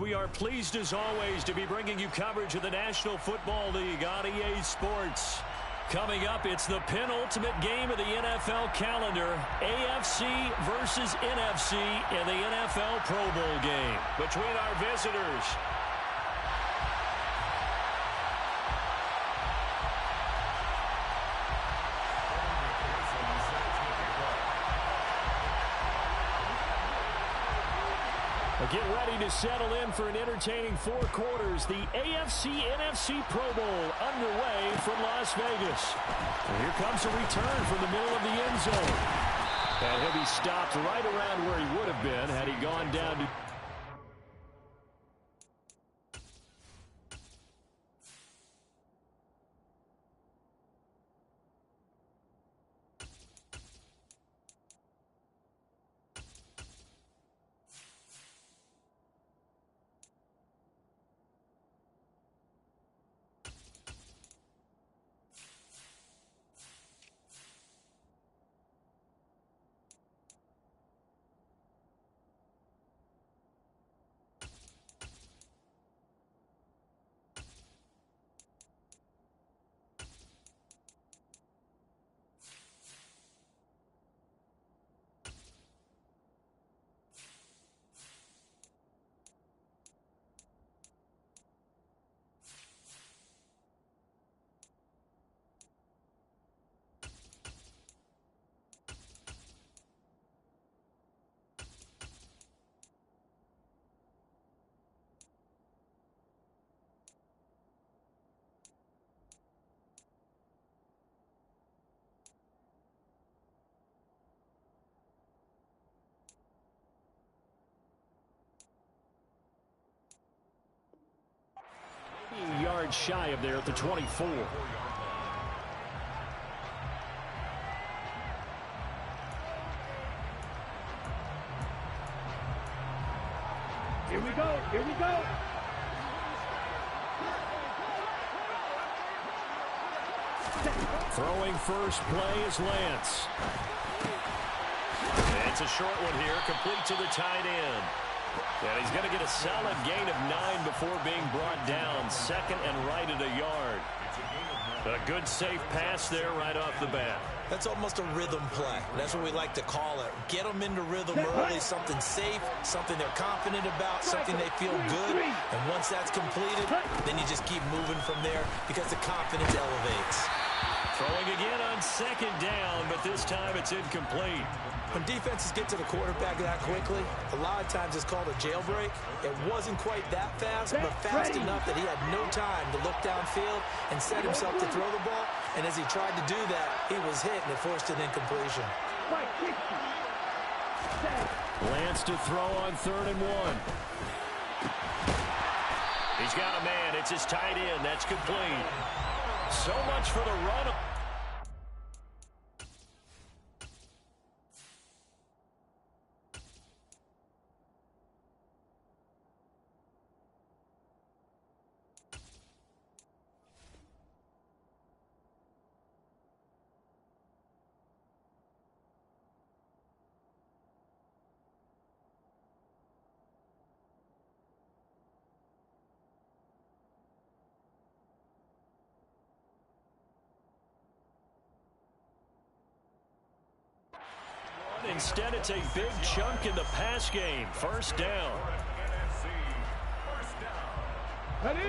We are pleased as always to be bringing you coverage of the National Football League on EA Sports. Coming up, it's the penultimate game of the NFL calendar, AFC versus NFC in the NFL Pro Bowl game between our visitors. Get ready to settle in for an entertaining 4 quarters. The AFC-NFC Pro Bowl underway from Las Vegas. And here comes a return from the middle of the end zone. And he'll be stopped right around where he would have been had he gone down to... A yard shy of there at the 24. Here we go, here we go. Throwing first play is Lance. It's a short one here, complete to the tight end. And he's going to get a solid gain of 9 before being brought down. Second and right at a yard. A good safe pass there right off the bat. That's almost a rhythm play. That's what we like to call it. Get them into rhythm early, something safe, something they're confident about, something they feel good. And once that's completed, then you just keep moving from there because the confidence elevates. Throwing again on second down, but this time it's incomplete. When defenses get to the quarterback that quickly, a lot of times it's called a jailbreak. It wasn't quite that fast, but fast enough that he had no time to look downfield and set himself to throw the ball. And as he tried to do that, he was hit, and it forced an incompletion. Lance to throw on 3rd and 1. He's got a man. It's his tight end. That's complete. So much for the run. Instead, it's a big chunk in the pass game. First down. Ready?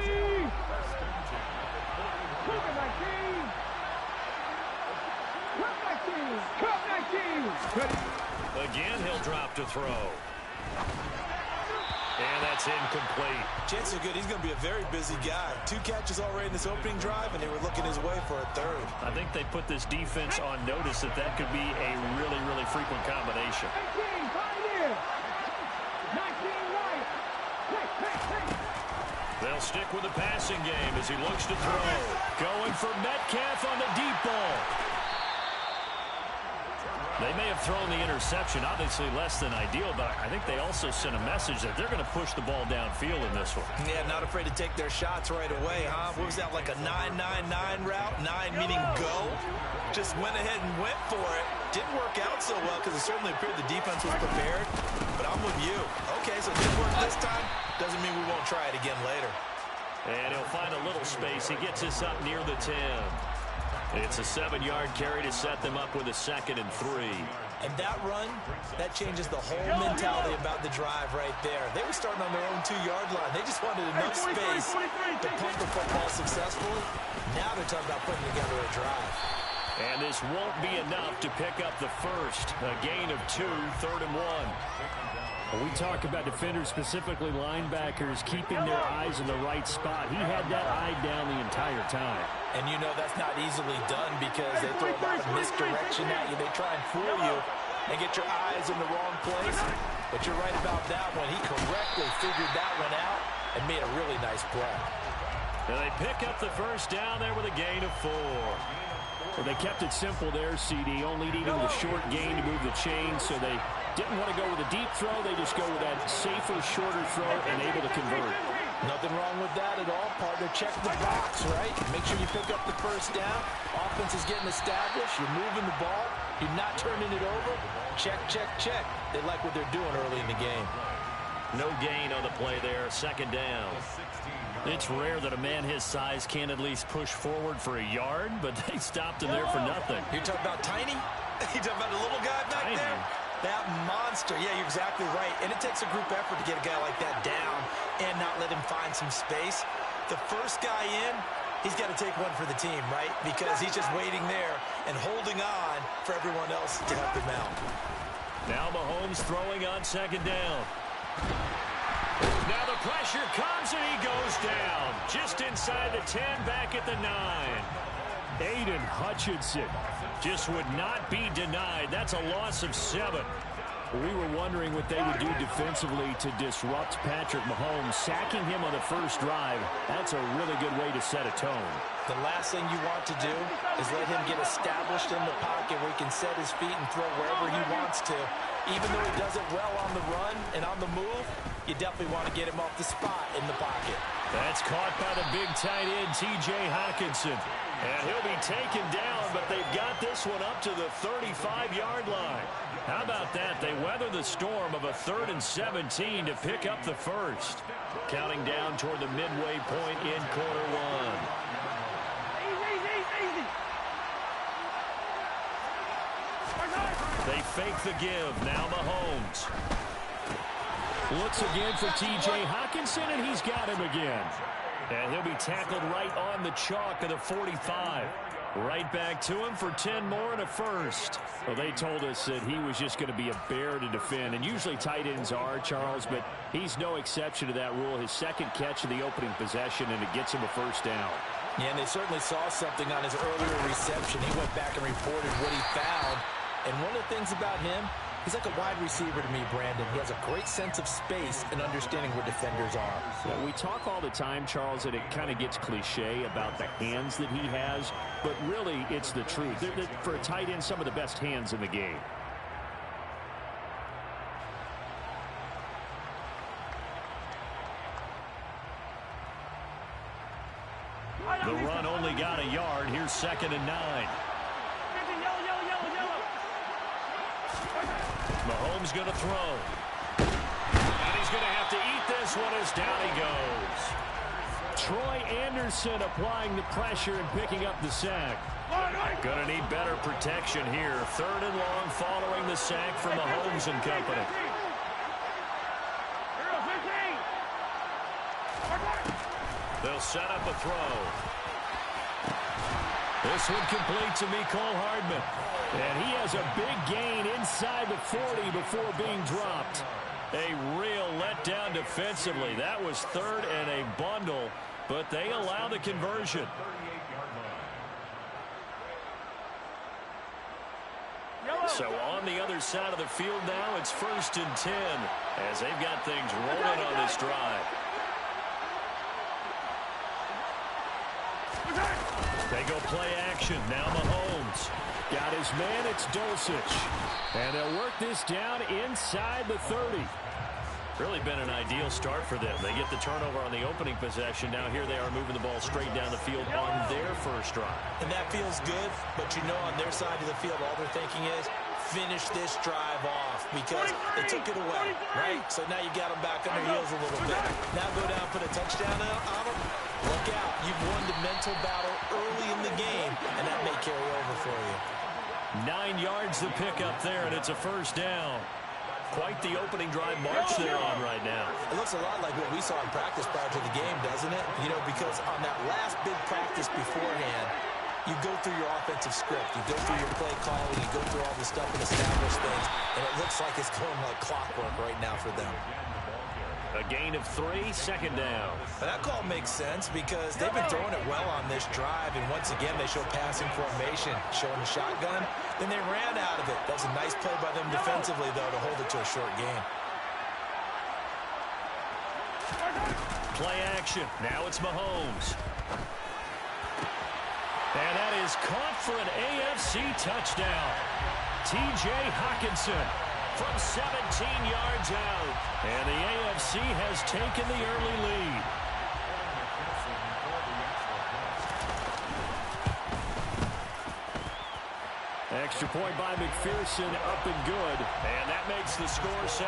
Come 19. Come 19. Ready? Again, he'll drop to throw. And that's incomplete. Chances are good he's going to be a very busy guy. 2 catches already in this opening drive, and they were looking his way for a 3rd. I think they put this defense on notice that that could be a really, really frequent combination. 18, pioneer. 19, right. They'll stick with the passing game as he looks to throw. Going for Metcalf on the deep ball. They may have thrown the interception, obviously less than ideal, but I think they also sent a message that they're going to push the ball downfield in this one. Yeah, not afraid to take their shots right away, huh? What was that, like a 9-9-9 route? 9 meaning go? Just went ahead and went for it. Didn't work out so well because it certainly appeared the defense was prepared, but I'm with you. Okay, so it didn't work this time. Doesn't mean we won't try it again later. And he'll find a little space. He gets us up near the 10. It's a 7-yard carry to set them up with a 2nd and 3. And that run, that changes the whole mentality about the drive right there. They were starting on their own 2-yard line. They just wanted enough space to punt the football successfully. Now they're talking about putting together a drive. And this won't be enough to pick up the first. A gain of 2, 3rd and 1. When we talk about defenders, specifically linebackers, keeping their eyes in the right spot. He had that eye down the entire time. And you know that's not easily done because they throw a lot of misdirection at you. They try and fool you and get your eyes in the wrong place. But you're right about that one. He correctly figured that one out and made a really nice play. And they pick up the first down there with a gain of 4. Well, they kept it simple there, CD, only needing the short gain to move the chains, so they didn't want to go with a deep throw. They just go with that safer, shorter throw and able to convert. Nothing wrong with that at all, partner. Check the box, right? Make sure you pick up the first down. Offense is getting established. You're moving the ball. You're not turning it over. Check, check, check. They like what they're doing early in the game. No gain on the play there. 2nd down. It's rare that a man his size can at least push forward for a yard, but they stopped him there for nothing. You're talking about tiny? You're talking about the little guy back Tiny. there? That monster. Yeah, you're exactly right. And it takes a group effort to get a guy like that down and not let him find some space. The first guy in, he's got to take one for the team, right? Because he's just waiting there and holding on for everyone else to help him out. Now Mahomes throwing on 2nd down. Now the pressure comes and he goes down. Just inside the 10, back at the 9. Aiden Hutchinson just would not be denied. That's a loss of 7. We were wondering what they would do defensively to disrupt Patrick Mahomes. Sacking him on the first drive, that's a really good way to set a tone. The last thing you want to do is let him get established in the pocket where he can set his feet and throw wherever he wants to. Even though he does it well on the run and on the move, you definitely want to get him off the spot in the pocket. That's caught by the big tight end, T.J. Hockenson. And he'll be taken down, but they've got this one up to the 35-yard line. How about that? They weather the storm of a 3rd and 17 to pick up the first. Counting down toward the midway point in quarter 1. They fake the give. Now Mahomes. Looks again for T.J. Hockenson, and he's got him again. And he'll be tackled right on the chalk of the 45. Right back to him for 10 more and a first. Well, they told us that he was just going to be a bear to defend, and usually tight ends are, Charles, but he's no exception to that rule. His 2nd catch of the opening possession, and it gets him a first down. Yeah, and they certainly saw something on his earlier reception. He went back and reported what he found. And one of the things about him, he's like a wide receiver to me, Brandon. He has a great sense of space and understanding where defenders are. Yeah, we talk all the time, Charles, that it kind of gets cliche about the hands that he has, but really it's the truth. They're, for a tight end, some of the best hands in the game. The run only got a yard. Here's 2nd and 9. Mahomes going to throw. And he's going to have to eat this one as down he goes. Troy Anderson applying the pressure and picking up the sack. Going to need better protection here. 3rd and long following the sack from Mahomes and company. They'll set up a throw. This one complete to Mecole Hardman. And he has a big gain inside the 40 before being dropped. A real letdown defensively. That was 3rd and a bundle, but they allow the conversion. So on the other side of the field now, it's 1st and 10 as they've got things rolling on this drive. They go play action. Now Mahomes. Got his man, it's Dulcich. And they'll work this down inside the 30. Really been an ideal start for them. They get the turnover on the opening possession. Now here they are moving the ball straight down the field on their first drive. And that feels good, but you know on their side of the field, all they're thinking is finish this drive off because they took it away, right? So now you got them back on their heels a little bit. Now go down, put a touchdown on them. Look out. You've won the mental battle early in the game, and that may carry over for you. 9 yards the pickup there, and it's a first down. Quite the opening drive march they're on right now. It looks a lot like what we saw in practice prior to the game, doesn't it? You know, because on that last big practice beforehand, you go through your offensive script. You go through your play calling. You go through all the stuff and establish things. And it looks like it's going like clockwork right now for them. A gain of 3, second down. And that call makes sense because they've been throwing it well on this drive. And once again, they show passing formation, showing the shotgun. Then they ran out of it. That was a nice play by them defensively, though, to hold it to a short gain. Play action. Now it's Mahomes. And that is caught for an AFC touchdown. T.J. Hockenson from 17 yards out. And the AFC has taken the early lead. Extra point by McPherson, up and good. And that makes the score 7-0.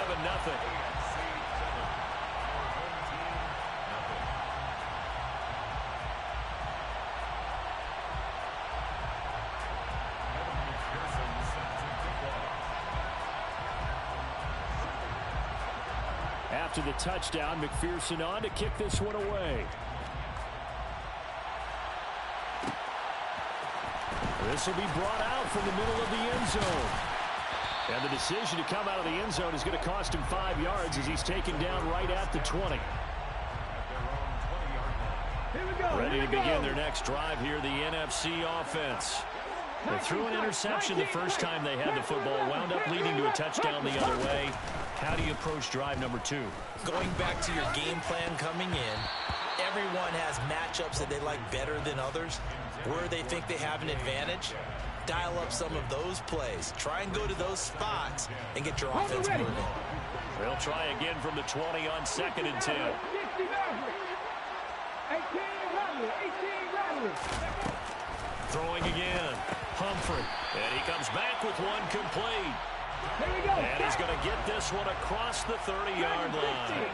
After the touchdown, McPherson on to kick this one away. This will be brought out from the middle of the end zone. And the decision to come out of the end zone is going to cost him 5 yards as he's taken down right at the 20. Ready to begin their next drive here, the NFC offense. They threw an interception the first time they had the football, wound up leading to a touchdown the other way. How do you approach drive number 2? Going back to your game plan coming in, everyone has matchups that they like better than others. Where they think they have an advantage, dial up some of those plays. Try and go to those spots and get your offense moving. They'll try again from the 20 on 2nd and 10. Throwing again. Humphrey. And he comes back with one complete. And he's going to get this one across the 30-yard line.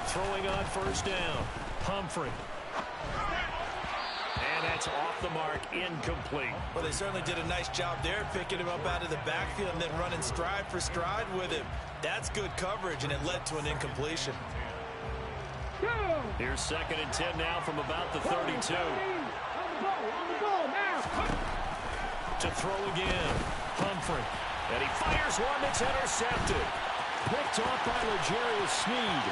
Throwing on first down. Humphrey. And that's off the mark, incomplete. Well, they certainly did a nice job there, picking him up out of the backfield and then running stride for stride with him. That's good coverage, and it led to an incompletion. Here's 2nd and 10 now from about the 32. To throw again. Humphrey. And he fires one that's intercepted. Picked off by L'Jarius Sneed.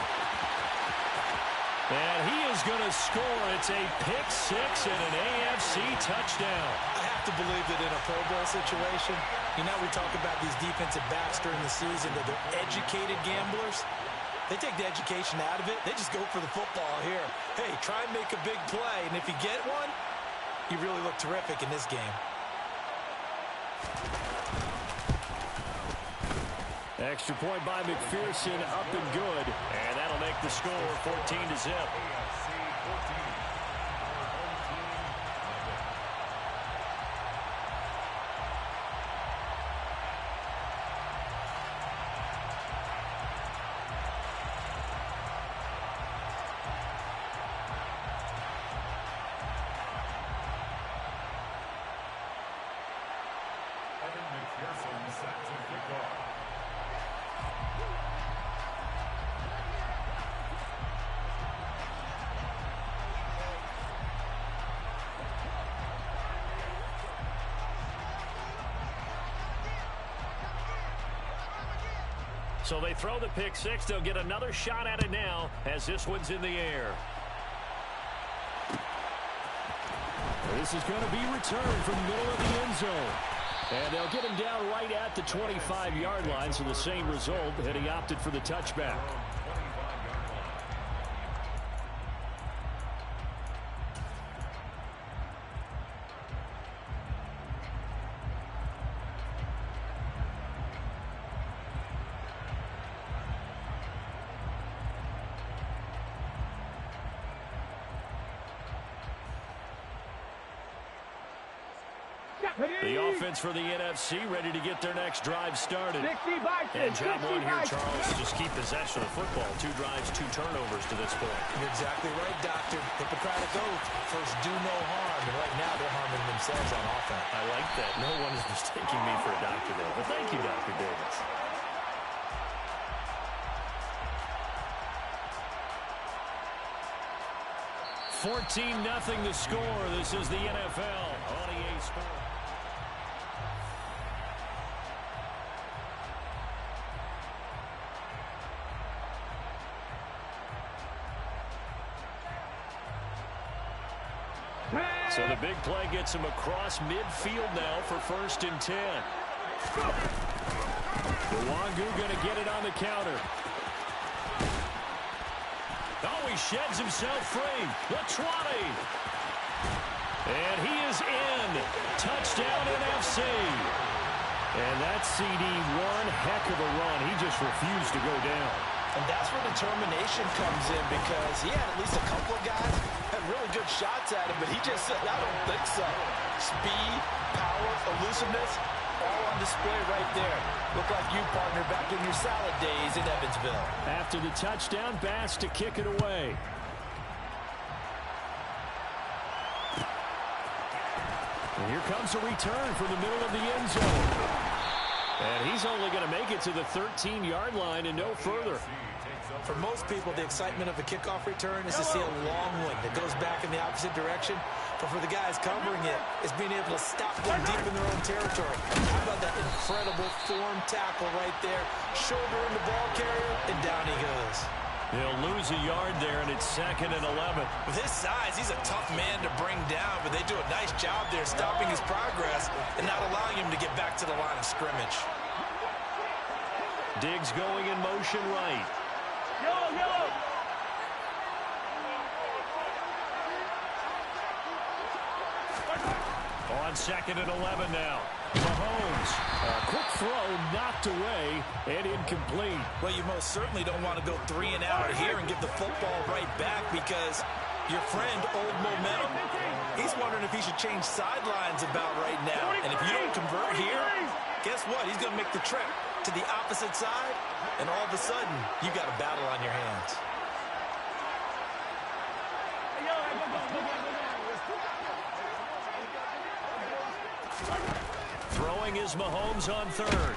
And he is going to score. It's a pick-6 and an AFC touchdown. I have to believe that in a Pro Bowl situation, you know, we talk about these defensive backs during the season, that they're educated gamblers. They take the education out of it. They just go for the football here. Hey, try and make a big play, and if you get one, you really look terrific in this game. Extra point by McPherson, up and good. And that'll make the score 14-0. So they throw the pick-6. They'll get another shot at it now as this one's in the air. This is going to be returned from the middle of the end zone. And they'll get him down right at the 25-yard line, so the same result, and he opted for the touchback. The offense for the NFC ready to get their next drive started. 60 by 6. And job one here, Charles. Just keep possession of the football. 2 drives, 2 turnovers to this point. You're exactly right, Doctor. Hippocratic oath. First, do no harm. And right now, they're harming themselves on offense. I like that. No one is mistaking me for a doctor there. But thank you, Dr. Davis. $14-0 the score. This is the NFL on EA Sports. So the big play gets him across midfield now for 1st and 10. Nwangu going to get it on the counter. Oh, he sheds himself free. The 20. And he is in. Touchdown NFC. And that CD, one heck of a run. He just refused to go down. And that's where determination comes in, because he had at least a couple of guys had really good shots at him, but he just said, I don't think so. Speed, power, elusiveness, all on display right there. Look like you, partner, back in your salad days in Evansville. After the touchdown, Bass to kick it away. And here comes a return from the middle of the end zone. And he's only going to make it to the 13-yard line and no further. For most people, the excitement of a kickoff return is to see a long one that goes back in the opposite direction. But for the guys covering it, is being able to stop them deep in their own territory. How about that incredible form tackle right there? Shoulder in the ball carrier, and down he goes. They'll lose a yard there, and it's 2nd and 11. With his size, he's a tough man to bring down, but they do a nice job there stopping his progress and not allowing him to get back to the line of scrimmage. Diggs going in motion right. On 2nd and 11 now. Mahomes, a quick throw knocked away and incomplete. Well, you most certainly don't want to go 3 and out here and give the football right back, because your friend, Old Momentum, he's wondering if he should change sidelines about right now. And if you don't convert here, guess what? He's going to make the trip to the opposite side, and all of a sudden, you got a battle on your hands. Throwing is Mahomes on 3rd.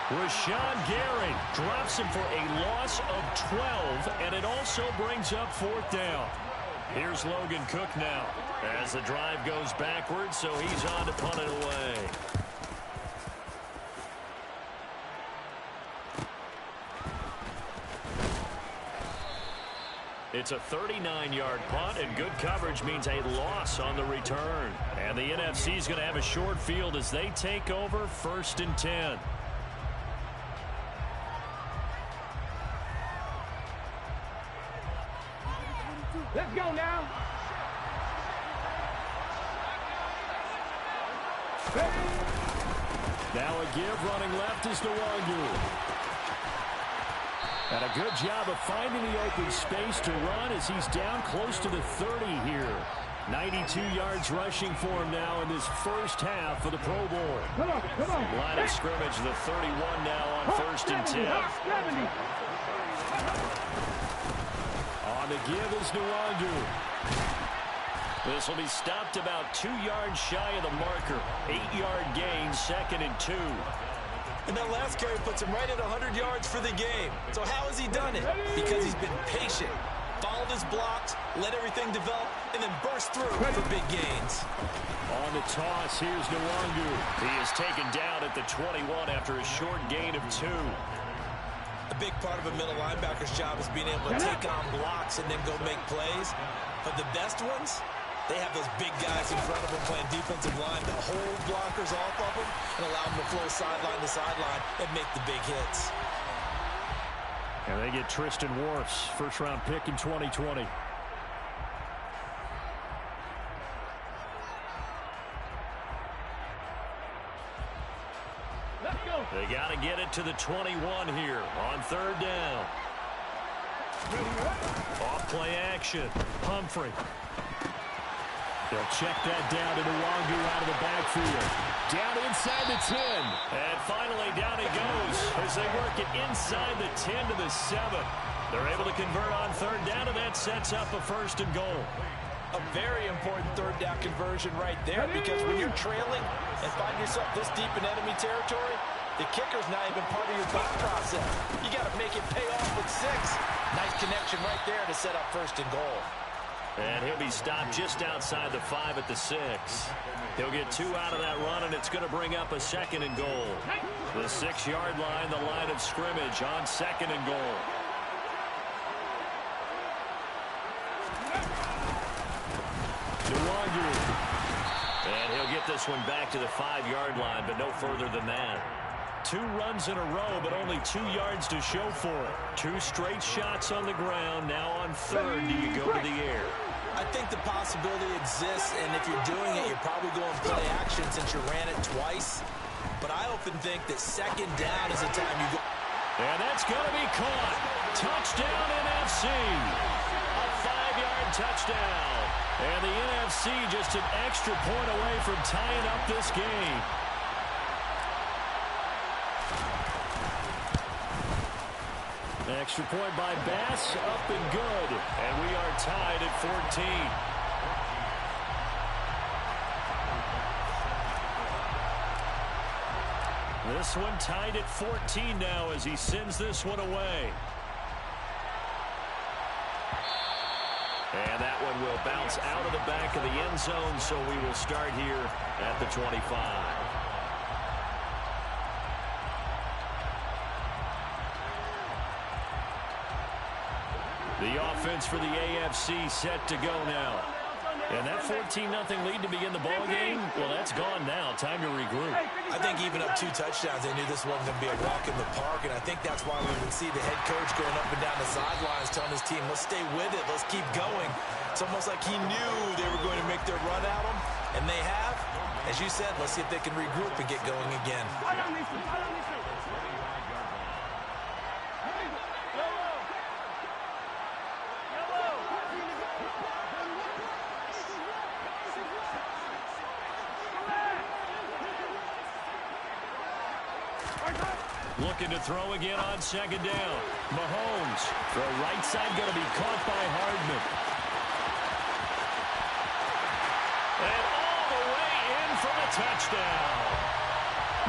Rashawn Gary drops him for a loss of 12, and it also brings up 4th down. Here's Logan Cook now as the drive goes backwards, so he's on to punt it away. It's a 39-yard punt, and good coverage means a loss on the return. And the NFC is going to have a short field as they take over 1st and 10. Let's go now. Now a give running left is Nwangu. And a good job of finding the open space to run as he's down close to the 30 here. 92 yards rushing for him now in this first half of the Pro Bowl. Come on. Line of scrimmage, the 31 now on 1st and 10. On the give is Nwangu. This will be stopped about 2 yards shy of the marker. 8-yard gain, 2nd and 2. And that last carry puts him right at 100 yards for the game. So how has he done it? Because he's been patient, followed his blocks, let everything develop, and then burst through for big gains. On the toss, here's Nwangu. He is taken down at the 21 after a short gain of 2. A big part of a middle linebacker's job is being able to take on blocks and then go make plays. But the best ones, they have those big guys in front of them playing defensive line that hold blockers off of them and allow them to flow sideline to sideline and make the big hits. And they get Tristan Wirfs, first-round pick in 2020. Let's go. They got to get it to the 21 here on 3rd down. Off play action. Humphrey. They'll check that down to Nwangu out of the backfield. Down inside the 10. And finally down it goes as they work it inside the 10 to the 7. They're able to convert on third down, and that sets up a 1st and goal. A very important third down conversion right there, because when you're trailing and find yourself this deep in enemy territory, the kicker's not even part of your thought process. You got to make it pay off with 6. Nice connection right there to set up 1st and goal. And he'll be stopped just outside the 5 at the 6. He'll get 2 out of that run, and it's going to bring up a 2nd and goal. The 6-yard line, the line of scrimmage on 2nd and goal. Nwangu. And he'll get this one back to the 5-yard line, but no further than that. 2 runs in a row, but only 2 yards to show for it. 2 straight shots on the ground. Now on 3rd, do you go to the air? I think the possibility exists, and if you're doing it, you're probably going play action since you ran it twice. But I often think that 2nd down is the time you go. And that's going to be caught. Touchdown, NFC. A 5-yard touchdown. And the NFC just an extra point away from tying up this game. Extra point by Bass, up and good. And we are tied at 14. This one tied at 14 now as he sends this one away. And that one will bounce out of the back of the end zone, so we will start here at the 25. The offense for the AFC set to go now. And that 14-0 lead to begin the ball game, well, that's gone now. Time to regroup. I think even up 2 touchdowns, they knew this wasn't going to be a walk in the park, and I think that's why we would see the head coach going up and down the sidelines telling his team, let's stay with it, let's keep going. It's almost like he knew they were going to make their run at him, and they have. As you said, let's see if they can regroup and get going again. Looking to throw again on 2nd down. Mahomes, the right side going to be caught by Hardman. And all the way in for the touchdown.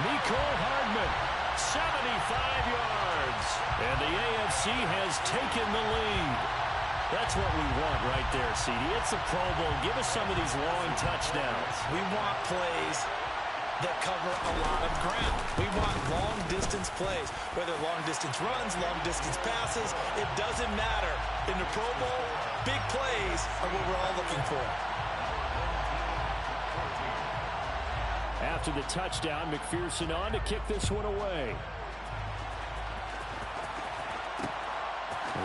Mecole Hardman, 75 yards. And the AFC has taken the lead. That's what we want right there, CD. It's a Pro Bowl. Give us some of these long touchdowns. We want plays that cover a lot of ground. We want long-distance plays, whether long-distance runs, long-distance passes. It doesn't matter. In the Pro Bowl, big plays are what we're all looking for. After the touchdown, McPherson on to kick this one away.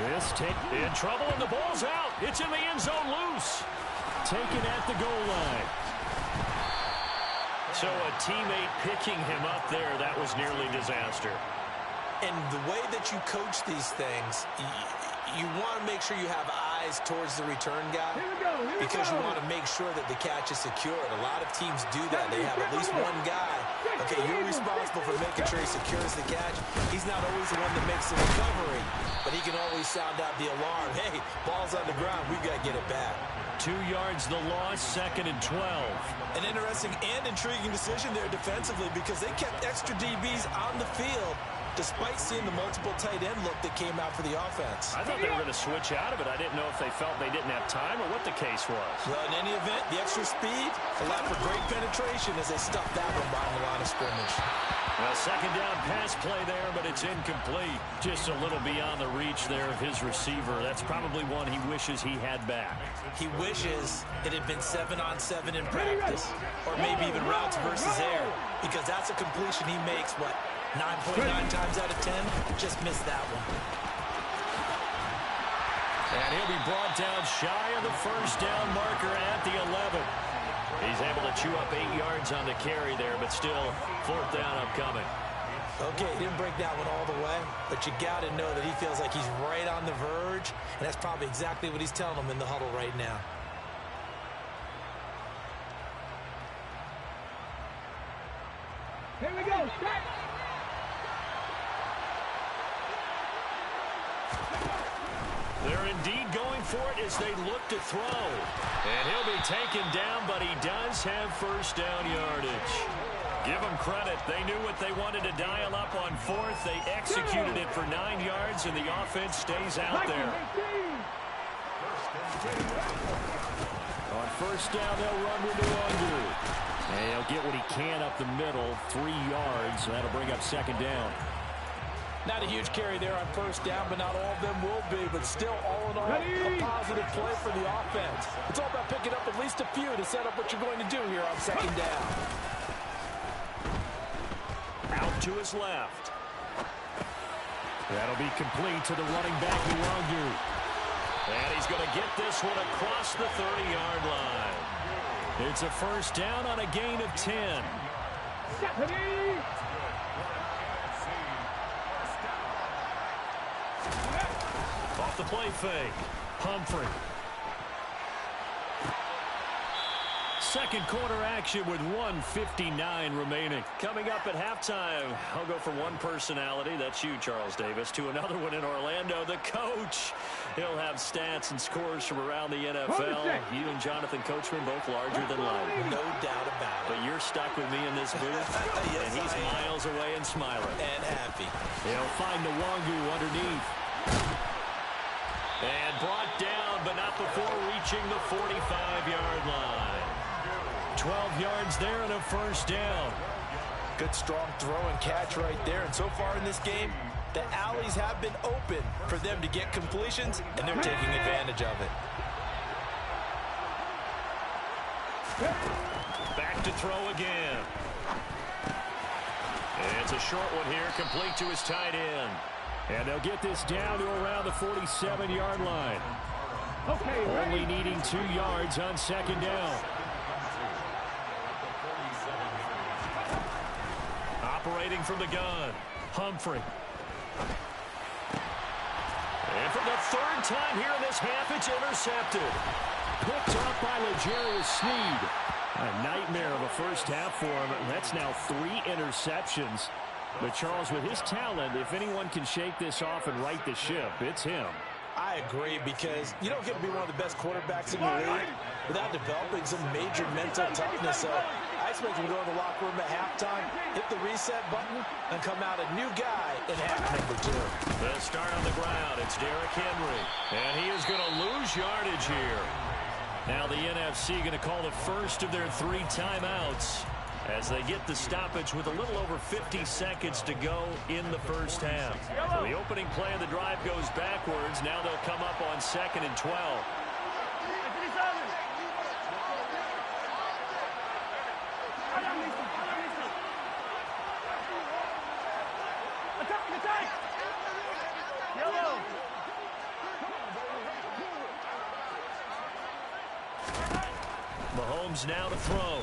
This take in trouble, and the ball's out. It's in the end zone loose. Taken at the goal line. So a teammate picking him up there, that was nearly disaster. And the way that you coach these things, you want to make sure you have eyes towards the return guy because you want to make sure that the catch is secured. A lot of teams do that. They have at least one guy. Okay, you're responsible for making sure he secures the catch. He's not always the one that makes the recovery, but he can always sound out the alarm. Hey, ball's on the ground. We've got to get it back. 2 yards the loss, 2nd and 12. An interesting and intriguing decision there defensively because they kept extra DBs on the field despite seeing the multiple tight end look that came out for the offense. I thought they were going to switch out of it. I didn't know if they felt they didn't have time or what the case was. Well, in any event, the extra speed allowed for great penetration as they stuffed that one behind the line of scrimmage. Well, 2nd down pass play there, but it's incomplete. Just a little beyond the reach there of his receiver. That's probably one he wishes he had back. He wishes it had been 7-on-7 in practice, or maybe even routes versus air, because that's a completion he makes, what, 9.9 times out of 10? Just missed that one. And he'll be brought down shy of the 1st down marker at the 11. He's able to chew up 8 yards on the carry there, but still 4th down upcoming. Okay, he didn't break that one all the way, but you got to know that he feels like he's right on the verge, and that's probably exactly what he's telling them in the huddle right now. Here we go. Set. They're indeed going for it as they look to throw. And he'll be taken down, but he does have first down yardage. Give them credit. They knew what they wanted to dial up on fourth. They executed it for 9 yards, and the offense stays out there. On first down, they'll run with Nwangu. And he'll get what he can up the middle, 3 yards. And that'll bring up second down. Not a huge carry there on first down, but not all of them will be. But still, all in all, a positive play for the offense. It's all about picking up at least a few to set up what you're going to do here on second down. Out to his left. That'll be complete to the running back, Nwangu. And he's going to get this one across the 30-yard line. It's a first down on a gain of 10. Off the play fake. Humphrey. Second quarter action with 1:59 remaining. Coming up at halftime, I'll go from one personality, that's you, Charles Davis, to another one in Orlando, the coach. He'll have stats and scores from around the NFL. You and Jonathan Coachman both larger than life. No doubt about it. But you're stuck with me in this booth, yes, and he's miles away and smiling. And happy. He'll find Nwangu underneath. And brought down, but not before reaching the 45-yard line. 12 yards there and a first down. Good strong throw and catch right there. And so far in this game, the alleys have been open for them to get completions, and they're taking advantage of it. Back to throw again. And it's a short one here, complete to his tight end. And they'll get this down to around the 47-yard line. Okay, only needing 2 yards on second down. Operating from the gun, Humphrey. And for the third time here in this half, it's intercepted. Picked up by L'Jarius Sneed. A nightmare of a first half for him. That's now 3 interceptions. But Charles, with his talent, if anyone can shake this off and right the ship, it's him. I agree, because you don't get to be one of the best quarterbacks in the league without developing some major mental toughness. So I expect him to go in the locker room at halftime, hit the reset button, and come out a new guy in half number 2. The start on the ground, it's Derrick Henry. And he is going to lose yardage here. Now the NFC going to call the first of their 3 timeouts as they get the stoppage with a little over 50 seconds to go in the first half. So the opening play of the drive goes backwards. Now they'll come up on 2nd and 12. Mahomes now to throw.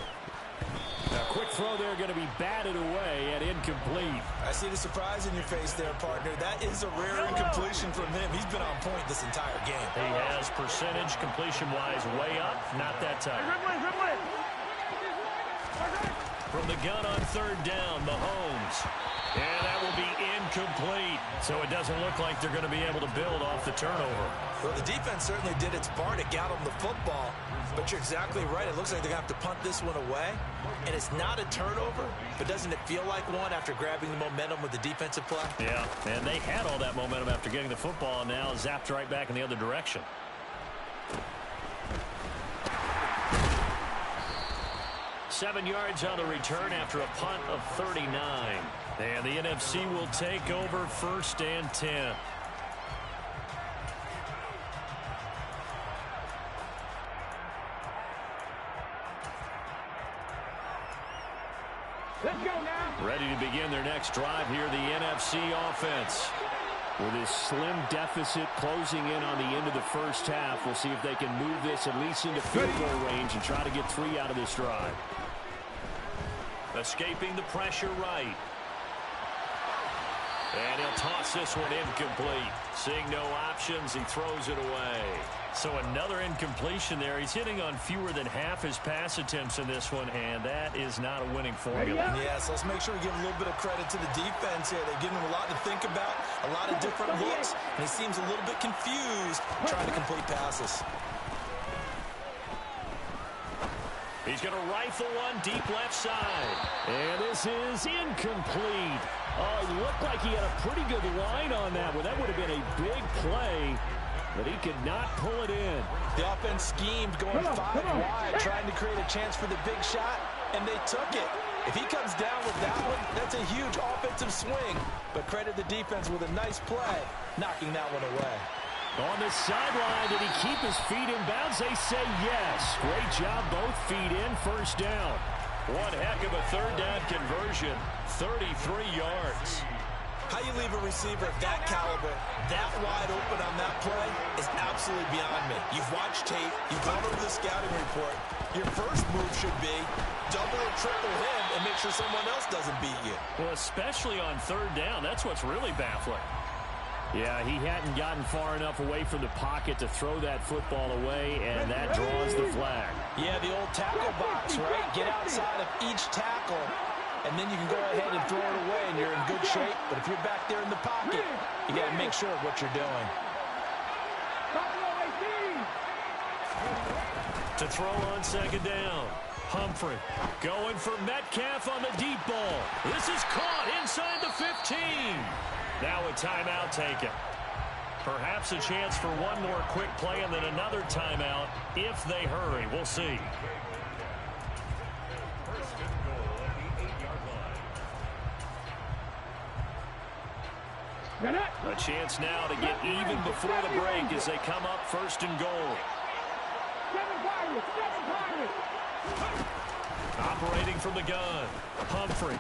A quick throw there, going to be batted away and incomplete. I see the surprise in your face there, partner. That is a rare incompletion from him. He's been on point this entire game. He has percentage completion-wise way up, not that time. From the gun on 3rd down, Mahomes. And that will be incomplete. So it doesn't look like they're going to be able to build off the turnover. Well, the defense certainly did its part. It got them the football. But you're exactly right. It looks like they're going to have to punt this one away. And it's not a turnover, but doesn't it feel like one after grabbing the momentum with the defensive play? Yeah, and they had all that momentum after getting the football, and now zapped right back in the other direction. Seven yards on the return after a punt of 39. And the NFC will take over 1st and 10. Let's go now. Ready to begin their next drive here, the NFC offense. With this slim deficit closing in on the end of the first half, we'll see if they can move this at least into field goal range and try to get 3 out of this drive. Escaping the pressure right. And he'll toss this one incomplete. Seeing no options, he throws it away. So another incompletion there. He's hitting on fewer than half his pass attempts in this one, and that is not a winning formula. Yes, let's make sure we give a little bit of credit to the defense here. They've given him a lot to think about, a lot of different looks, and he seems a little bit confused trying to complete passes. He's going to rifle one deep left side. And this is incomplete. Oh, it looked like he had a pretty good line on that one. That would have been a big play, but he could not pull it in. The offense schemed going 5 wide, trying to create a chance for the big shot, and they took it. If he comes down with that one, that's a huge offensive swing. But credit the defense with a nice play, knocking that one away. On the sideline, did he keep his feet in bounds? They say yes. Great job, both feet in, first down. One heck of a third down conversion, 33 yards. How you leave a receiver of that caliber, that wide open on that play is absolutely beyond me. You've watched tape, you've gone over the scouting report. Your first move should be double or triple him and make sure someone else doesn't beat you. Well, especially on third down, that's what's really baffling. Yeah, he hadn't gotten far enough away from the pocket to throw that football away, and that draws the flag. Yeah, the old tackle box, right? Get outside of each tackle, and then you can go ahead and throw it away, and you're in good shape. But if you're back there in the pocket, you got to make sure of what you're doing. To throw on second down. Humphrey going for Metcalf on the deep ball. This is caught inside the 15. Now a timeout taken. Perhaps a chance for one more quick play and then another timeout if they hurry. We'll see. A chance now to get even before the break as they come up first and goal. Operating from the gun. Humphrey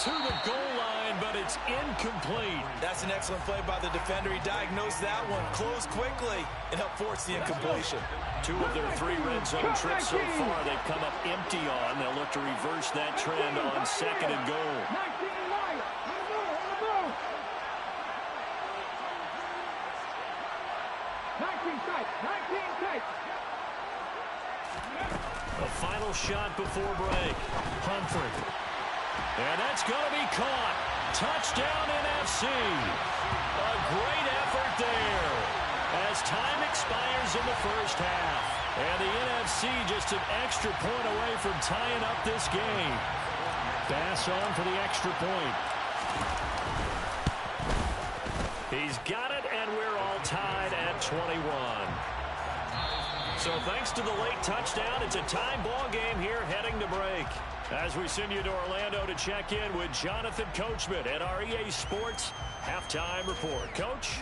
to the goal line, but it's incomplete. That's an excellent play by the defender. He diagnosed that one, closed quickly, and helped force the incompletion. 2 of their 3 red zone trips so far they've come up empty on. They'll look to reverse that trend on second and goal. A final shot before break. Humphrey. And that's going to be caught. Touchdown NFC. A great effort there as time expires in the first half. And the NFC just an extra point away from tying up this game. Bass on for the extra point. He's got it, and we're all tied at 21. So thanks to the late touchdown, it's a tie ball game here heading to break. As we send you to Orlando to check in with Jonathan Coachman at our EA Sports Halftime Report. Coach?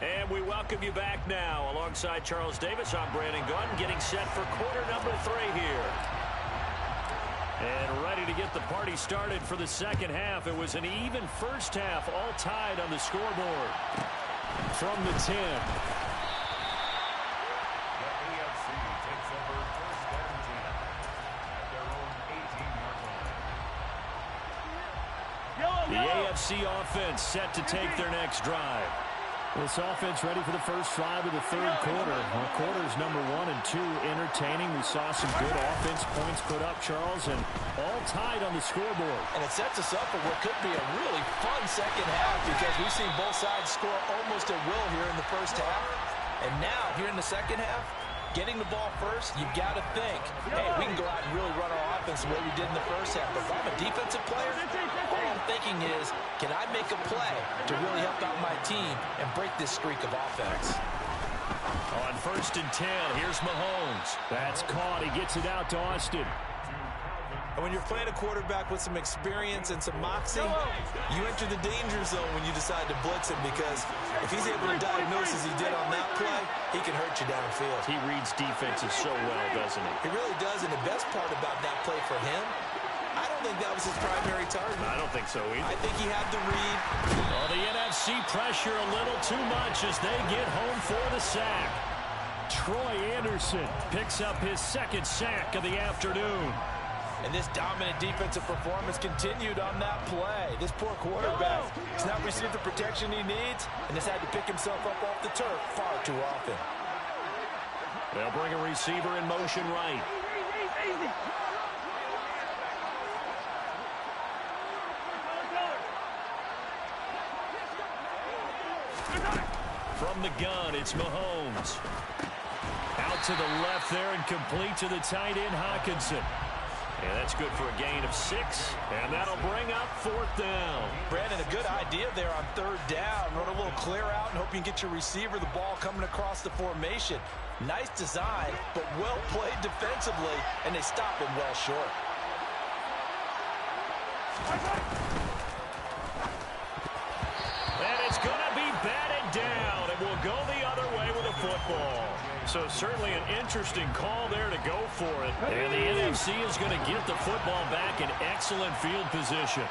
And we welcome you back now. Alongside Charles Davis, I'm Brandon Gunn, getting set for quarter number 3 here. And ready to get the party started for the second half. It was an even first half, all tied on the scoreboard. From the 10. The AFC offense set to take their next drive. This offense ready for the first drive of the third quarter. Well, quarters number 1 and 2 entertaining. We saw some good offense points put up, Charles, and all tied on the scoreboard. And it sets us up for what could be a really fun second half because we've seen both sides score almost at will here in the first half. And now, here in the second half, getting the ball first, you've got to think, hey, we can go out and really run our offense the way we did in the first half. But if I'm a defensive player, all I'm thinking is, can I make a play to really help out my team and break this streak of offense? On first and 10, here's Mahomes. That's caught. He gets it out to Austin. And when you're playing a quarterback with some experience and some moxie, you enter the danger zone when you decide to blitz him because if he's able to diagnose as he did on that play, he can hurt you downfield. He reads defenses so well, doesn't he? He really does, and the best part about that play for him, I don't don't think that was his primary target. I don't think so either. I think he had the read. Well, the NFC pressure a little too much as they get home for the sack. Troy Anderson picks up his second sack of the afternoon. And this dominant defensive performance continued on that play. This poor quarterback has not received the protection he needs and has had to pick himself up off the turf far too often. They'll bring a receiver in motion right. From the gun, it's Mahomes. Out to the left there and complete to the tight end, Hockenson. And that's good for a gain of 6, and that'll bring up 4th down. Brandon, a good idea there on 3rd down. Run a little clear out and hope you can get your receiver the ball coming across the formation. Nice design, but well played defensively, and they stop him well short. And it's going to be batted down, and we'll go the other way with a football. So certainly an interesting call there to go for it. And the NFC is going to get the football back in excellent field position.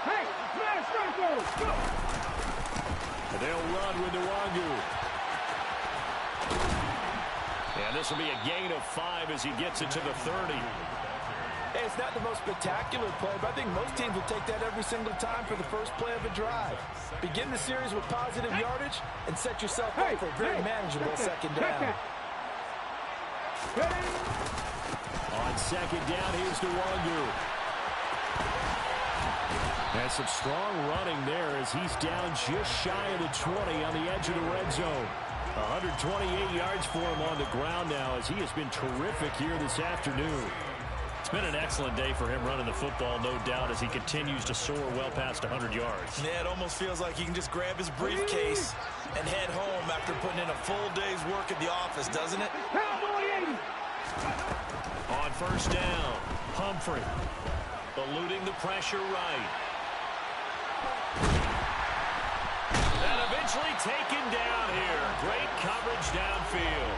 Hey, smash, go! And they'll run with Nwangu. And this will be a gain of 5 as he gets it to the 30. Hey, it's not the most spectacular play, but I think most teams will take that every single time for the first play of a drive. Begin the series with positive yardage and set yourself up for a very manageable 2nd down. On 2nd down, here's Nwangu. And some strong running there as he's down just shy of the 20 on the edge of the red zone. 128 yards for him on the ground now as he has been terrific here this afternoon. It's been an excellent day for him running the football, no doubt, as he continues to soar well past 100 yards. Yeah, it almost feels like he can just grab his briefcase and head home after putting in a full day's work at the office, doesn't it? On 1st down, Humphrey eluding the pressure right. And eventually taken down here. Great coverage downfield.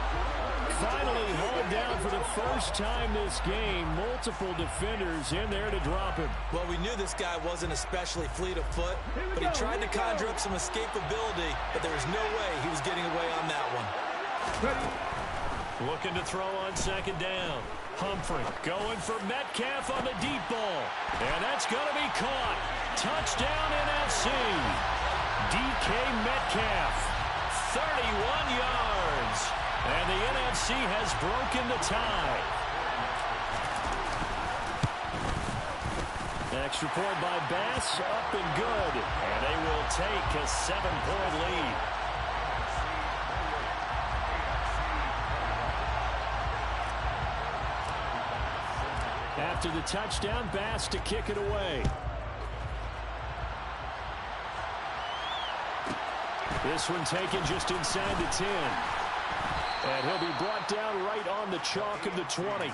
Finally hauled down for the first time this game. Multiple defenders in there to drop him. Well, we knew this guy wasn't especially fleet of foot, but he tried to conjure up some escapability, but there was no way he was getting away on that one. Looking to throw on 2nd down. Humphrey going for Metcalf on the deep ball. And that's going to be caught. Touchdown NFC. DK Metcalf. 31 yards. And the NFC has broken the tie. Extra point by Bass, up and good. And they will take a 7-point lead. After the touchdown, Bass to kick it away. This one taken just inside the 10. And he'll be brought down right on the chalk of the 20.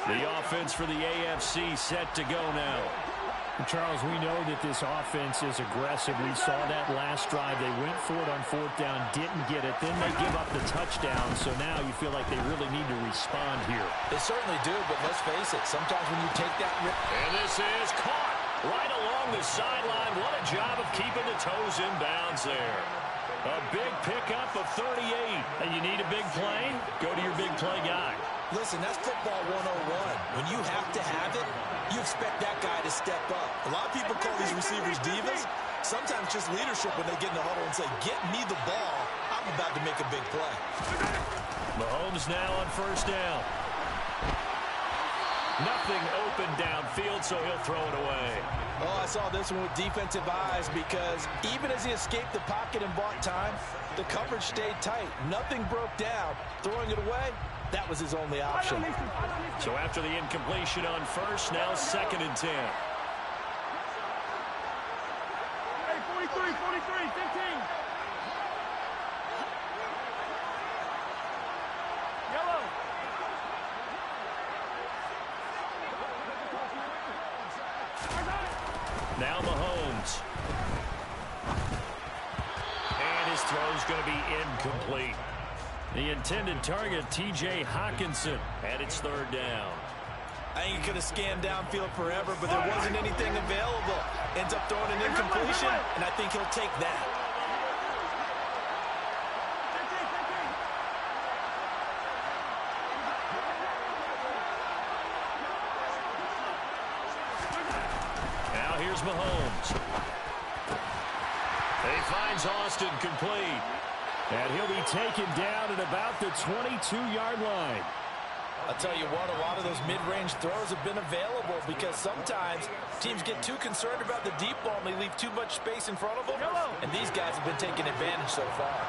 The offense for the AFC set to go now. Charles, we know that this offense is aggressive. We saw that last drive. They went for it on 4th down, didn't get it. Then they give up the touchdown. So now you feel like they really need to respond here. They certainly do, but let's face it. Sometimes when you take that rip. And this is caught right along the sideline. What a job of keeping the toes in bounds there. A big pickup of 38. And you need a big play? Go to your big play guy. Listen, that's football 101. When you have to have it, you expect that guy to step up. A lot of people call these receivers divas. Sometimes just leadership when they get in the huddle and say, get me the ball. I'm about to make a big play. Mahomes now on 1st down. Nothing open downfield, so he'll throw it away. Oh, I saw this one with defensive eyes because even as he escaped the pocket and bought time, the coverage stayed tight. Nothing broke down. Throwing it away, that was his only option. So after the incompletion on 1st, now 2nd and 10. Hey, 43, 15. Yellow. Now Mahomes. And his throw's going to be incomplete. The intended target, T.J. Hawkinson, and it's third down. I think he could have scanned downfield forever, but there wasn't anything available. Ends up throwing an incompletion, and I think he'll take that. Now here's Mahomes. He finds Austin complete. And he'll be taken down at about the 22-yard line. I'll tell you what, a lot of those mid-range throws have been available because sometimes teams get too concerned about the deep ball and they leave too much space in front of them. And these guys have been taking advantage so far.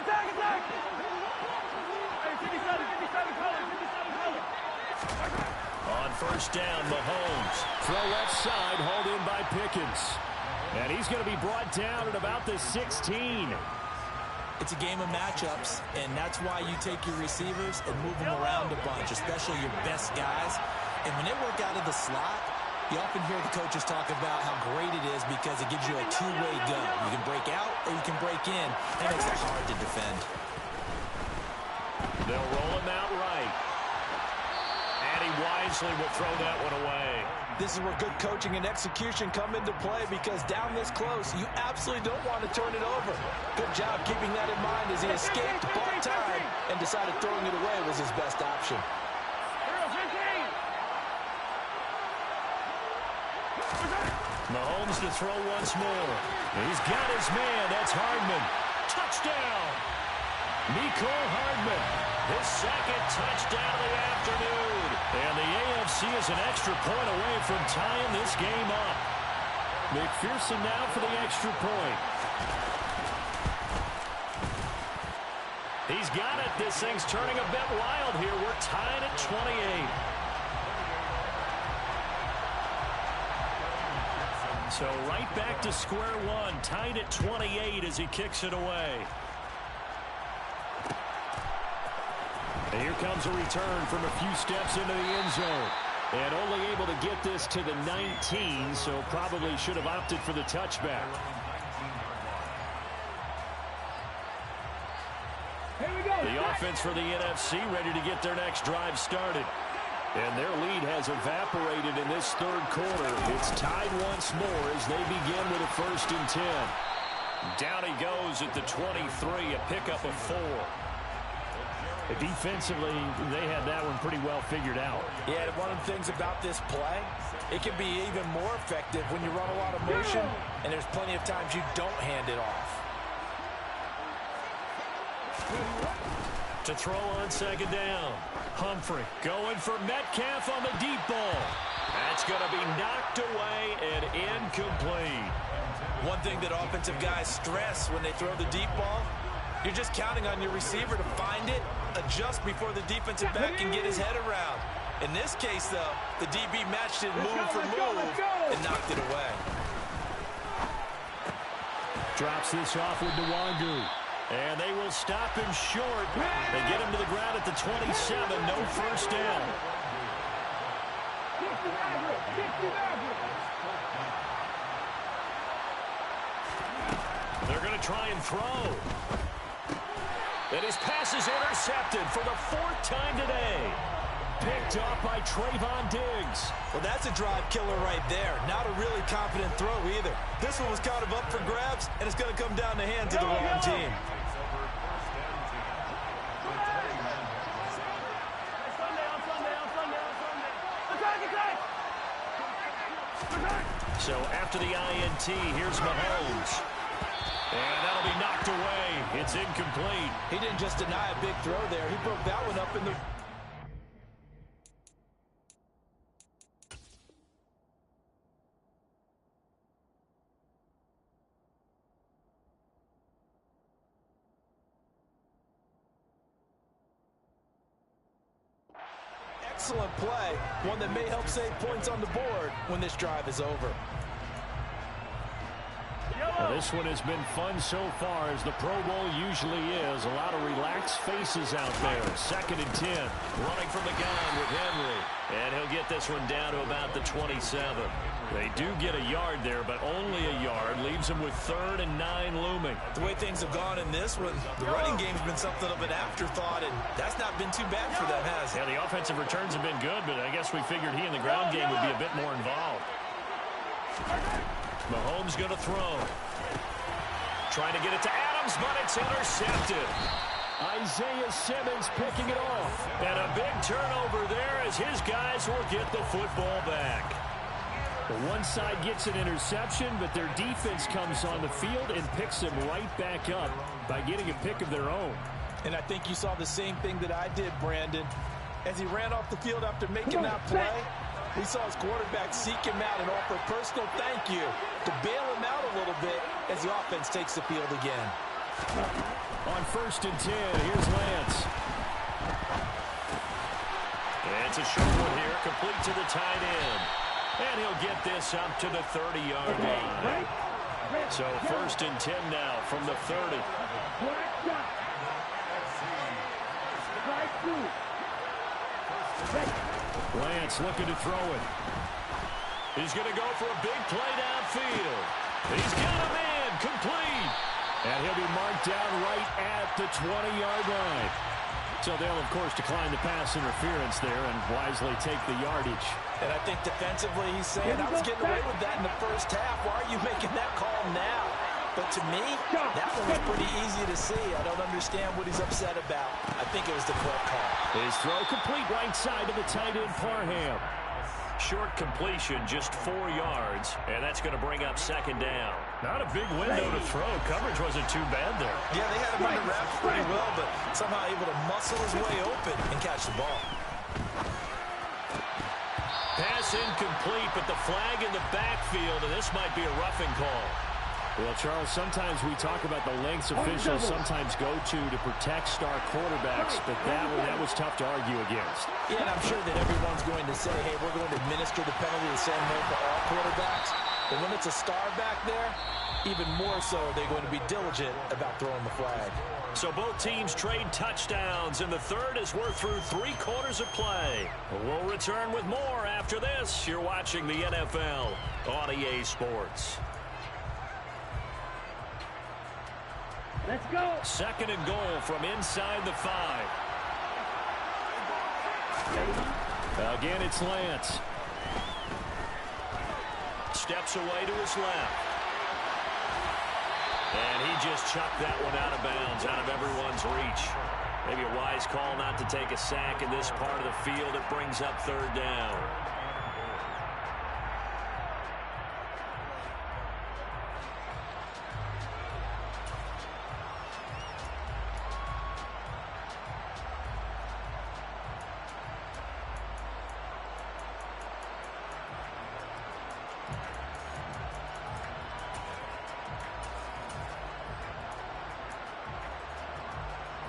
Attack, attack! Hey, 57 color. On first down, Mahomes. Throw left side, hauled in by Pickens. And he's going to be brought down at about the 16. It's a game of matchups, and that's why you take your receivers and move them around a bunch, especially your best guys. And when they work out of the slot, you often hear the coaches talk about how great it is because it gives you a two-way go. You can break out or you can break in. That makes it hard to defend. They'll roll him out right. And he wisely will throw that one away. This is where good coaching and execution come into play because down this close, you absolutely don't want to turn it over. Good job keeping that in mind as he escaped, bought time, and decided throwing it away was his best option. Mahomes to throw once more. He's got his man. That's Hardman. Touchdown. Mecole Hardman. His second touchdown of the afternoon. And the AFC is an extra point away from tying this game up. McPherson now for the extra point. He's got it. This thing's turning a bit wild here. We're tied at 28. So right back to square one, tied at 28 as he kicks it away. And here comes a return from a few steps into the end zone. And only able to get this to the 19, so probably should have opted for the touchback. Here we go. The offense for the NFC ready to get their next drive started. And their lead has evaporated in this third quarter. It's tied once more as they begin with a 1st and 10. Down he goes at the 23, a pickup of 4. Defensively, they had that one pretty well figured out. Yeah, one of the things about this play, it can be even more effective when you run a lot of motion, and there's plenty of times you don't hand it off. To throw on second down. Humphrey going for Metcalf on the deep ball. That's going to be knocked away and incomplete. One thing that offensive guys stress when they throw the deep ball, you're just counting on your receiver to find it, adjust before the defensive back can get his head around. In this case, though, the DB matched it move for move and knocked it away. Drops this off with Nwangu. And they will stop him short. They get him to the ground at the 27. No first down. They're going to try and throw. And his pass is intercepted for the 4th time today. Picked off by Trayvon Diggs. Well, that's a drive killer right there. Not a really confident throw either. This one was kind of up for grabs, and it's going to come down the hands of the wrong team. So after the INT, here's Mahomes. And that'll be knocked away. It's incomplete. He didn't just deny a big throw there. He broke that one up in the... Excellent play, one that may help save points on the board when this drive is over. Well, this one has been fun so far, as the Pro Bowl usually is. A lot of relaxed faces out there. 2nd and 10. Running from the gun with Henry. And he'll get this one down to about the 27. They do get a yard there, but only a yard. Leaves them with 3rd and 9 looming. The way things have gone in this one, the running game's been something of an afterthought, and that's not been too bad for them, has it? Yeah, the offensive returns have been good, but I guess we figured he in the ground game would be a bit more involved. Mahomes going to throw. Trying to get it to Adams, but it's intercepted. Isaiah Simmons picking it off. And a big turnover there as his guys will get the football back. The one side gets an interception, but their defense comes on the field and picks them right back up by getting a pick of their own. And I think you saw the same thing that I did, Brandon. As he ran off the field after making that play, we saw his quarterback seek him out and offer a personal thank you to bail him out a little bit as the offense takes the field again. On 1st and 10, here's Lance. And it's a short one here, complete to the tight end. And he'll get this up to the 30-yard line. So 1st and 10 now from the 30. Lance looking to throw it. He's going to go for a big play downfield. He's got a man, complete. And he'll be marked down right at the 20-yard line. So they'll, of course, decline the pass interference there and wisely take the yardage. And I think defensively he's saying, I was getting away with that in the first half. Why are you making that call now? But to me, that one was pretty easy to see. I don't understand what he's upset about. I think it was the correct call. His throw complete right side to the tight end, Parham. Short completion, just 4 yards, and that's going to bring up 2nd down. Not a big window to throw. Coverage wasn't too bad there. Yeah, they had him under wraps pretty well, but somehow able to muscle his way open and catch the ball. Pass incomplete, but the flag in the backfield, and this might be a roughing call. Well, Charles, sometimes we talk about the lengths officials sometimes go to protect star quarterbacks, but that was tough to argue against. Yeah, and I'm sure that everyone's going to say, hey, we're going to administer the penalty the same way for all quarterbacks. But when it's a star back there, even more so are they going to be diligent about throwing the flag. So both teams trade touchdowns, and the third as we're through 3 quarters of play. We'll return with more after this. You're watching the NFL on EA Sports. Let's go. 2nd and goal from inside the 5. Again, it's Lance. Steps away to his left. And he just chucked that one out of bounds, out of everyone's reach. Maybe a wise call not to take a sack in this part of the field. It brings up 3rd down.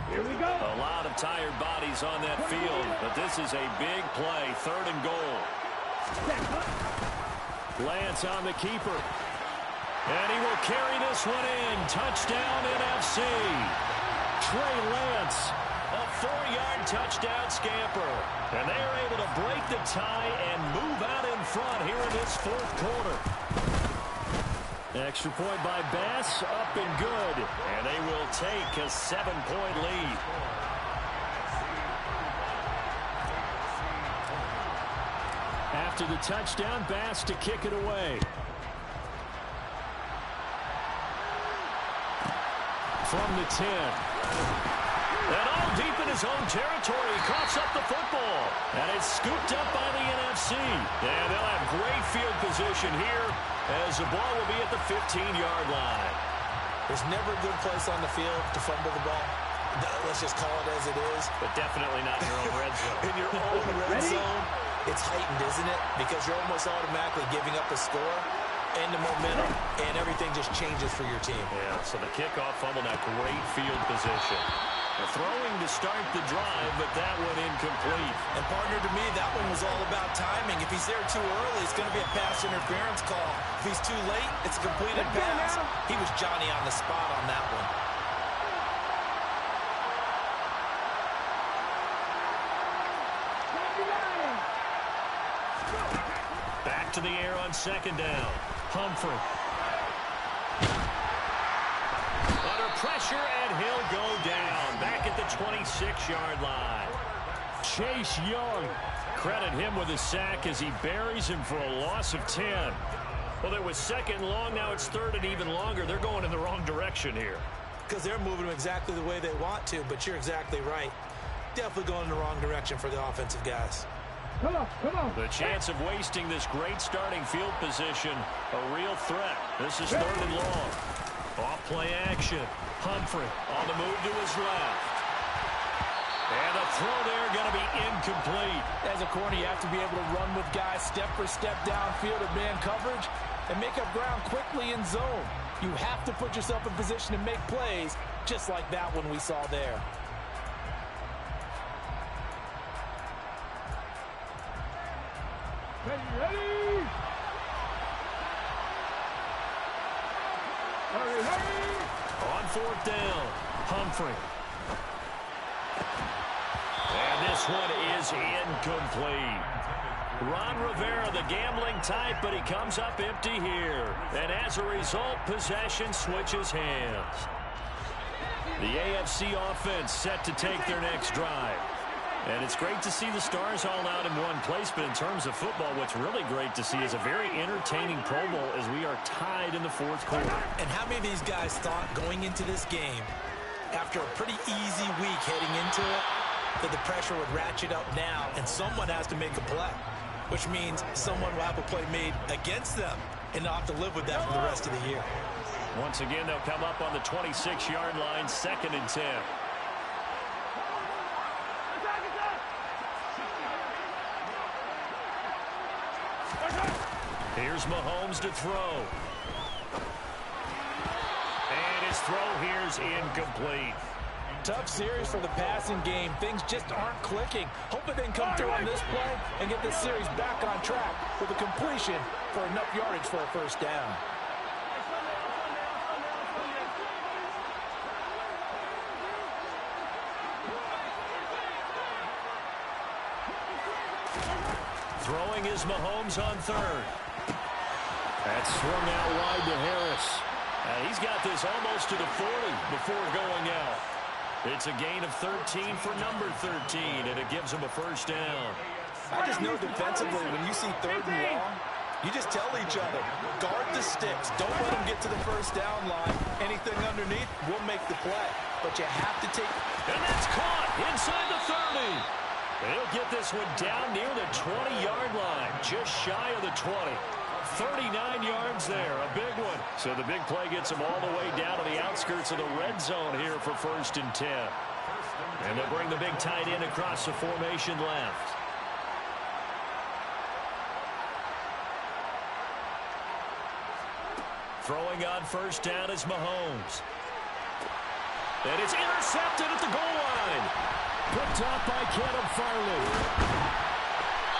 Here we go. A lot of tired bodies on that field, but this is a big play. 3rd and goal. Lance on the keeper. And he will carry this one in. Touchdown NFC. Trey Lance. A 4-yard touchdown scamper. And they are able to break the tie and move out in front here in this 4th quarter. Extra point by Bass, up and good. And they will take a 7-point lead. After the touchdown, Bass to kick it away. From the 10. And all deep in his own territory, he coughs up the football. And it's scooped up by the NFC. And they'll have great field position here as the ball will be at the 15-yard line. There's never a good place on the field to fumble the ball. Let's just call it as it is. But definitely not in your own red zone. In your own red zone, it's heightened, isn't it? Because you're almost automatically giving up a score and the momentum, and everything just changes for your team. Yeah, so the kickoff fumble, now great field position. Throwing to start the drive, but that one incomplete. And partner, to me, that one was all about timing. If he's there too early, it's going to be a pass interference call. If he's too late, it's a completed pass. He was Johnny on the spot on that one. Back to the air on second down. Humphrey. Under pressure, and he'll go down. Back at the 26-yard line. Chase Young. Credit him with a sack as he buries him for a loss of 10. Well, it was second long. Now it's third and even longer. They're going in the wrong direction here. Because they're moving them exactly the way they want to, but you're exactly right. Definitely going in the wrong direction for the offensive guys. Come on, come on. The chance of wasting this great starting field position, a real threat. This is third and long. Off play action. Humphrey on the move to his left. And the throw there going to be incomplete. As a corner, you have to be able to run with guys step for step downfield in man coverage and make up ground quickly in zone. You have to put yourself in position to make plays, just like that one we saw there. Ready? Hurry. On fourth down, Humphrey. And this one is incomplete. Ron Rivera, the gambling type, but he comes up empty here. And as a result, possession switches hands. The AFC offense set to take their next drive. And it's great to see the stars all out in one place, but in terms of football, what's really great to see is a very entertaining Pro Bowl as we are tied in the fourth quarter. And how many of these guys thought going into this game, after a pretty easy week heading into it, that the pressure would ratchet up now and someone has to make a play, which means someone will have a play made against them and not have to live with that for the rest of the year. Once again, they'll come up on the 26-yard line, 2nd and 10. Here's Mahomes to throw. And his throw here's incomplete. Tough series for the passing game. Things just aren't clicking. Hoping they can come through on this play and get this series back on track with a completion for enough yardage for a first down. Throwing is Mahomes on third. That's swung out wide to Harris. He's got this almost to the 40 before going out. It's a gain of 13 for number 13, and it gives him a first down. I just know defensively, when you see third and long, you just tell each other, guard the sticks. Don't let them get to the first down line. Anything underneath will make the play. But you have to take... And that's caught inside the 30. They'll get this one down near the 20-yard line, just shy of the 20. 39 yards there, a big one. So the big play gets them all the way down to the outskirts of the red zone here for 1st and 10. And they'll bring the big tight end across the formation left. Throwing on first down is Mahomes. And it's intercepted at the goal line. Picked up by Caleb Farley.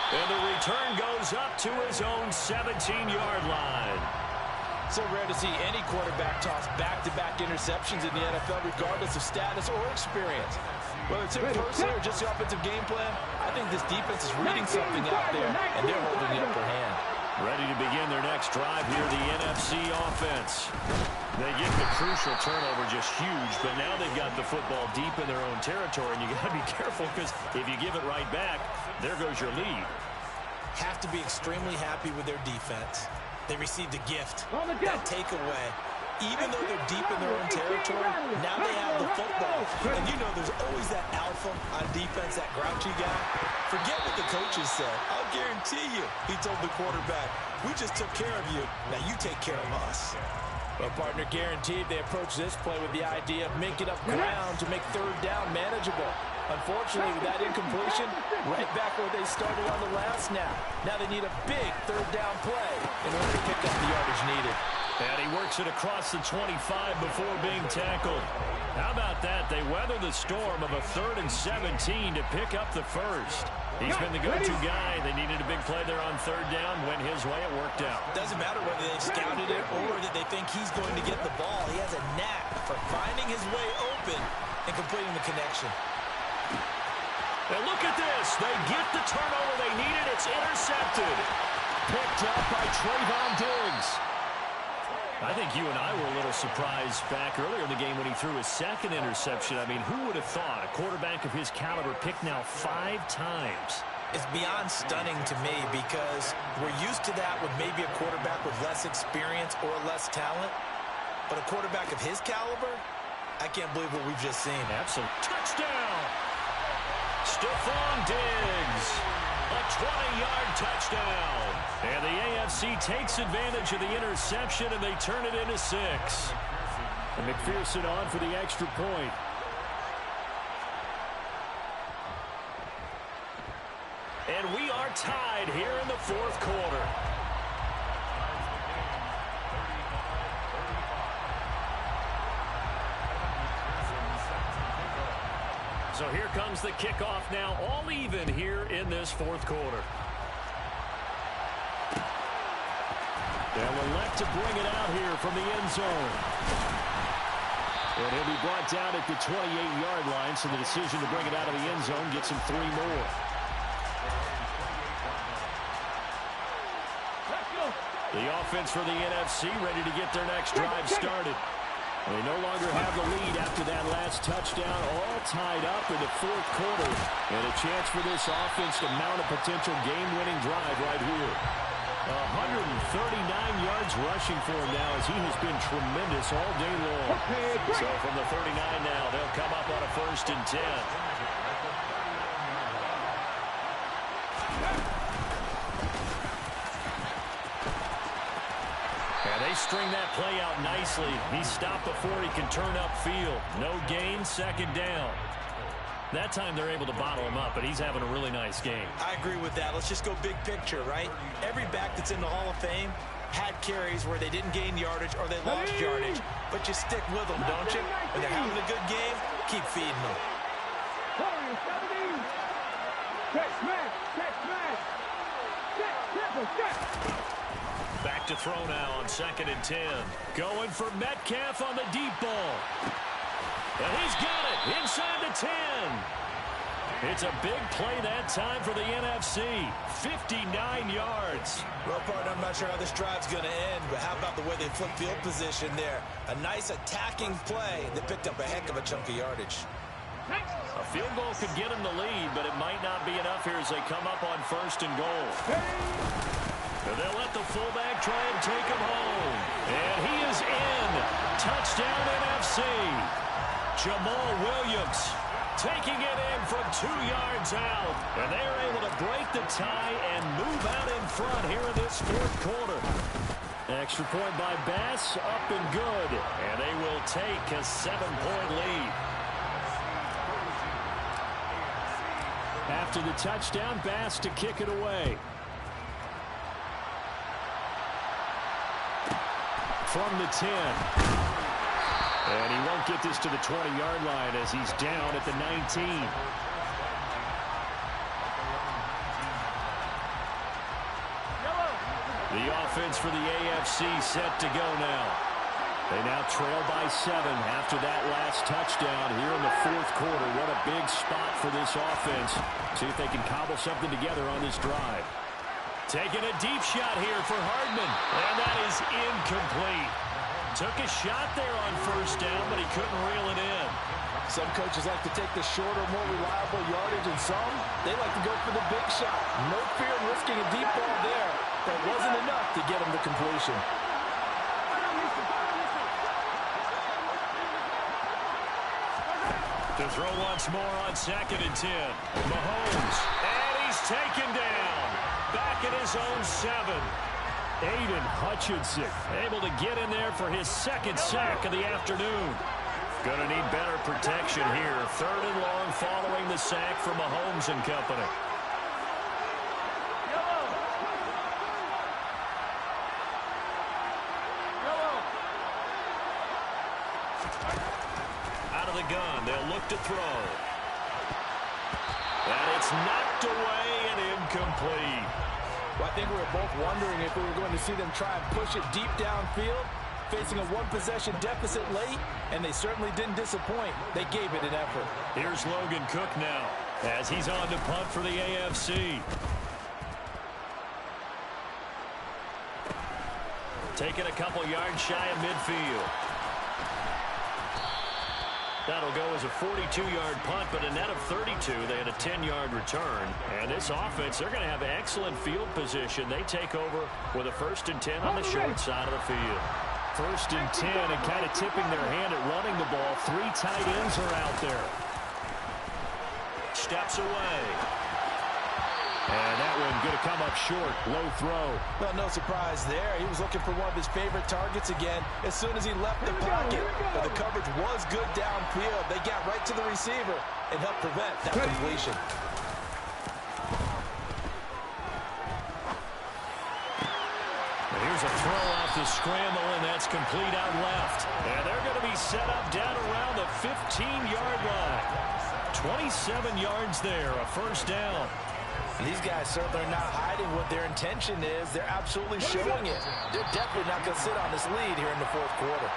And the return goes up to his own 17-yard line. So rare to see any quarterback toss back-to-back interceptions in the NFL, regardless of status or experience. Whether it's him personally or just the offensive game plan, I think this defense is reading something out there, and they're holding the upper hand. Ready to begin their next drive here, the NFC offense. They get the crucial turnover just huge, but now they've got the football deep in their own territory, and you got to be careful because if you give it right back, there goes your lead. Have to be extremely happy with their defense. They received a gift, that takeaway. Even though they're deep in their own territory, now they have the football. And you know there's always that alpha on defense, that grouchy guy. Forget what the coaches said. I'll guarantee you, he told the quarterback, we just took care of you. Now you take care of us. Well, partner, guaranteed they approach this play with the idea of making up ground to make third down manageable. Unfortunately, with that incompletion, right back where they started on the last snap. Now they need a big third down play in order to pick up the yardage needed. And he works it across the 25 before being tackled. How about that? They weather the storm of a 3rd and 17 to pick up the first. He's been the go-to guy. They needed a big play there on 3rd down. Went his way. It worked out. Doesn't matter whether they've scouted it or that they think he's going to get the ball. He has a knack for finding his way open and completing the connection. And look at this. They get the turnover they needed. It's intercepted. Picked up by Trayvon Diggs. I think you and I were a little surprised back earlier in the game when he threw his 2nd interception. I mean, who would have thought a quarterback of his caliber picked now 5 times? It's beyond stunning to me because we're used to that with maybe a quarterback with less experience or less talent. But a quarterback of his caliber, I can't believe what we've just seen. Absolutely. Touchdown! Stephon Diggs. A 20-yard touchdown. And the AFC takes advantage of the interception, and they turn it into 6. And McPherson on for the extra point. And we are tied here in the 4th quarter. So here comes the kickoff now, all even here in this 4th quarter. And we're left to bring it out here from the end zone. And he'll be brought down at the 28-yard line, so the decision to bring it out of the end zone gets him 3 more. The offense for the NFC ready to get their next drive started. They no longer have the lead after that last touchdown, all tied up in the 4th quarter. And a chance for this offense to mount a potential game-winning drive right here. 139 yards rushing for him now as he has been tremendous all day long. So from the 39 now, they'll come up on a 1st and 10. And they string that play out nicely. He's stopped before he can turn upfield. No gain, 2nd down. That time they're able to bottle him up, but he's having a really nice game. I agree with that. Let's just go big picture, right? Every back that's in the Hall of Fame had carries where they didn't gain yardage or they lost yardage. But you stick with them, don't you? When they're having a good game, keep feeding them. Back to throw now on 2nd and 10. Going for Metcalf on the deep ball. And he's got it inside the 10. It's a big play that time for the NFC. 59 yards. Well, partner, I'm not sure how this drive's going to end, but how about the way they flip field position there? A nice attacking play that picked up a heck of a chunk of yardage. A field goal could get him the lead, but it might not be enough here as they come up on 1st and goal. And they'll let the fullback try and take him home. And he is in. Touchdown NFC. Jamal Williams taking it in from 2 yards out. And they are able to break the tie and move out in front here in this 4th quarter. Extra point by Bass, up and good. And they will take a 7-point lead. After the touchdown, Bass to kick it away. From the 10. And he won't get this to the 20-yard line as he's down at the 19. The offense for the AFC set to go now. They now trail by 7 after that last touchdown here in the 4th quarter. What a big spot for this offense. See if they can cobble something together on this drive. Taking a deep shot here for Hardman. And that is incomplete. Took a shot there on 1st down, but he couldn't reel it in. Some coaches like to take the shorter, more reliable yardage, and some, they like to go for the big shot. No fear in risking a deep ball there. That wasn't enough to get him to completion. To throw once more on 2nd and 10. Mahomes, and he's taken down. Back at his own 7. Aiden Hutchinson able to get in there for his 2nd sack of the afternoon. Going to need better protection here. 3rd and long following the sack from Mahomes and company. look to throw. And it's knocked away and incomplete. Well, I think we were both wondering if we were going to see them try and push it deep downfield, facing a one-possession deficit late, and they certainly didn't disappoint. They gave it an effort. Here's Logan Cook now as he's on to punt for the AFC. Taking a couple yards shy of midfield. That'll go as a 42-yard punt, but a net of 32. They had a 10-yard return. And this offense, they're going to have excellent field position. They take over with a 1st and 10 on the short side of the field. 1st and 10, and kind of tipping their hand at running the ball. 3 tight ends are out there. Steps away. And that one going to come up short. Low throw. Well, no surprise there. He was looking for one of his favorite targets again as soon as he left the pocket. But the coverage was good downfield. They got right to the receiver and helped prevent that completion. And here's a throw off the scramble, and that's complete out left. And they're going to be set up down around the 15-yard line. 27 yards there, a 1st down. These guys certainly are not hiding what their intention is. They're absolutely showing it. They're definitely not going to sit on this lead here in the 4th quarter.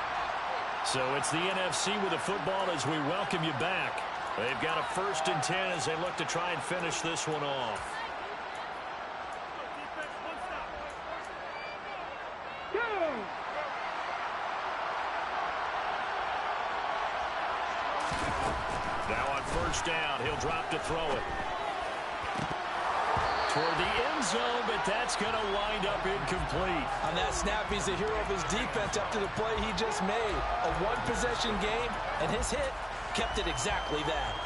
So it's the NFC with the football as we welcome you back. They've got a 1st and 10 as they look to try and finish this one off. Now on 1st down, he'll drop to throw it. Toward the end zone, but that's going to wind up incomplete. On that snap, he's the hero of his defense after the play he just made. A one-possession game, and his hit kept it exactly that.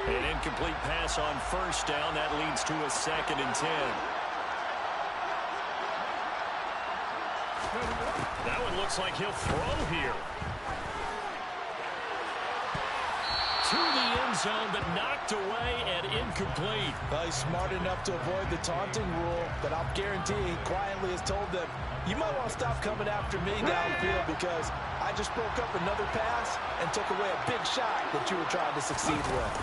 An incomplete pass on 1st down. That leads to a 2nd and 10. That one looks like he'll throw here. To the end zone, but knocked away and incomplete. Well, he's smart enough to avoid the taunting rule, but I'll guarantee he quietly has told them, you might want to stop coming after me downfield because I just broke up another pass and took away a big shot that you were trying to succeed with.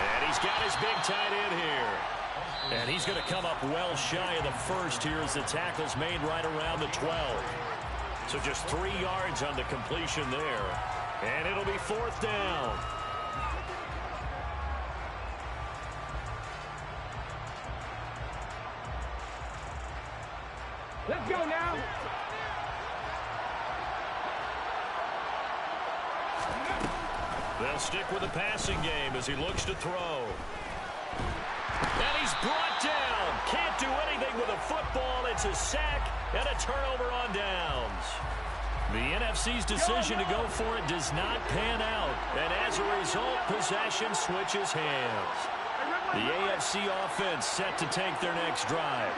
And he's got his big tight end here. And he's going to come up well shy of the 1st here as the tackle's made right around the 12. So just 3 yards on the completion there. And it'll be 4th down. Let's go now. They'll stick with the passing game as he looks to throw. And he's brought down. Can't do anything with a football. It's a sack and a turnover on downs. The NFC's decision to go for it does not pan out. And as a result, possession switches hands. The AFC offense set to take their next drive.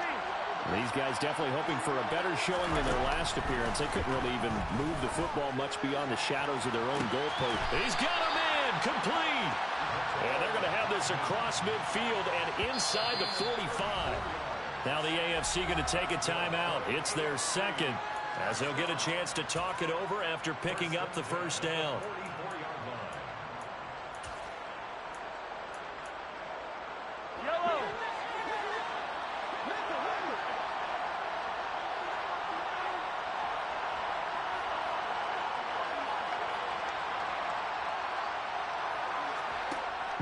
These guys definitely hoping for a better showing than their last appearance. They couldn't really even move the football much beyond the shadows of their own goalpost. He's got him in. Complete. And they're going to have this across midfield and inside the 45. Now the AFC going to take a timeout. It's their 2nd as they'll get a chance to talk it over after picking up the 1st down.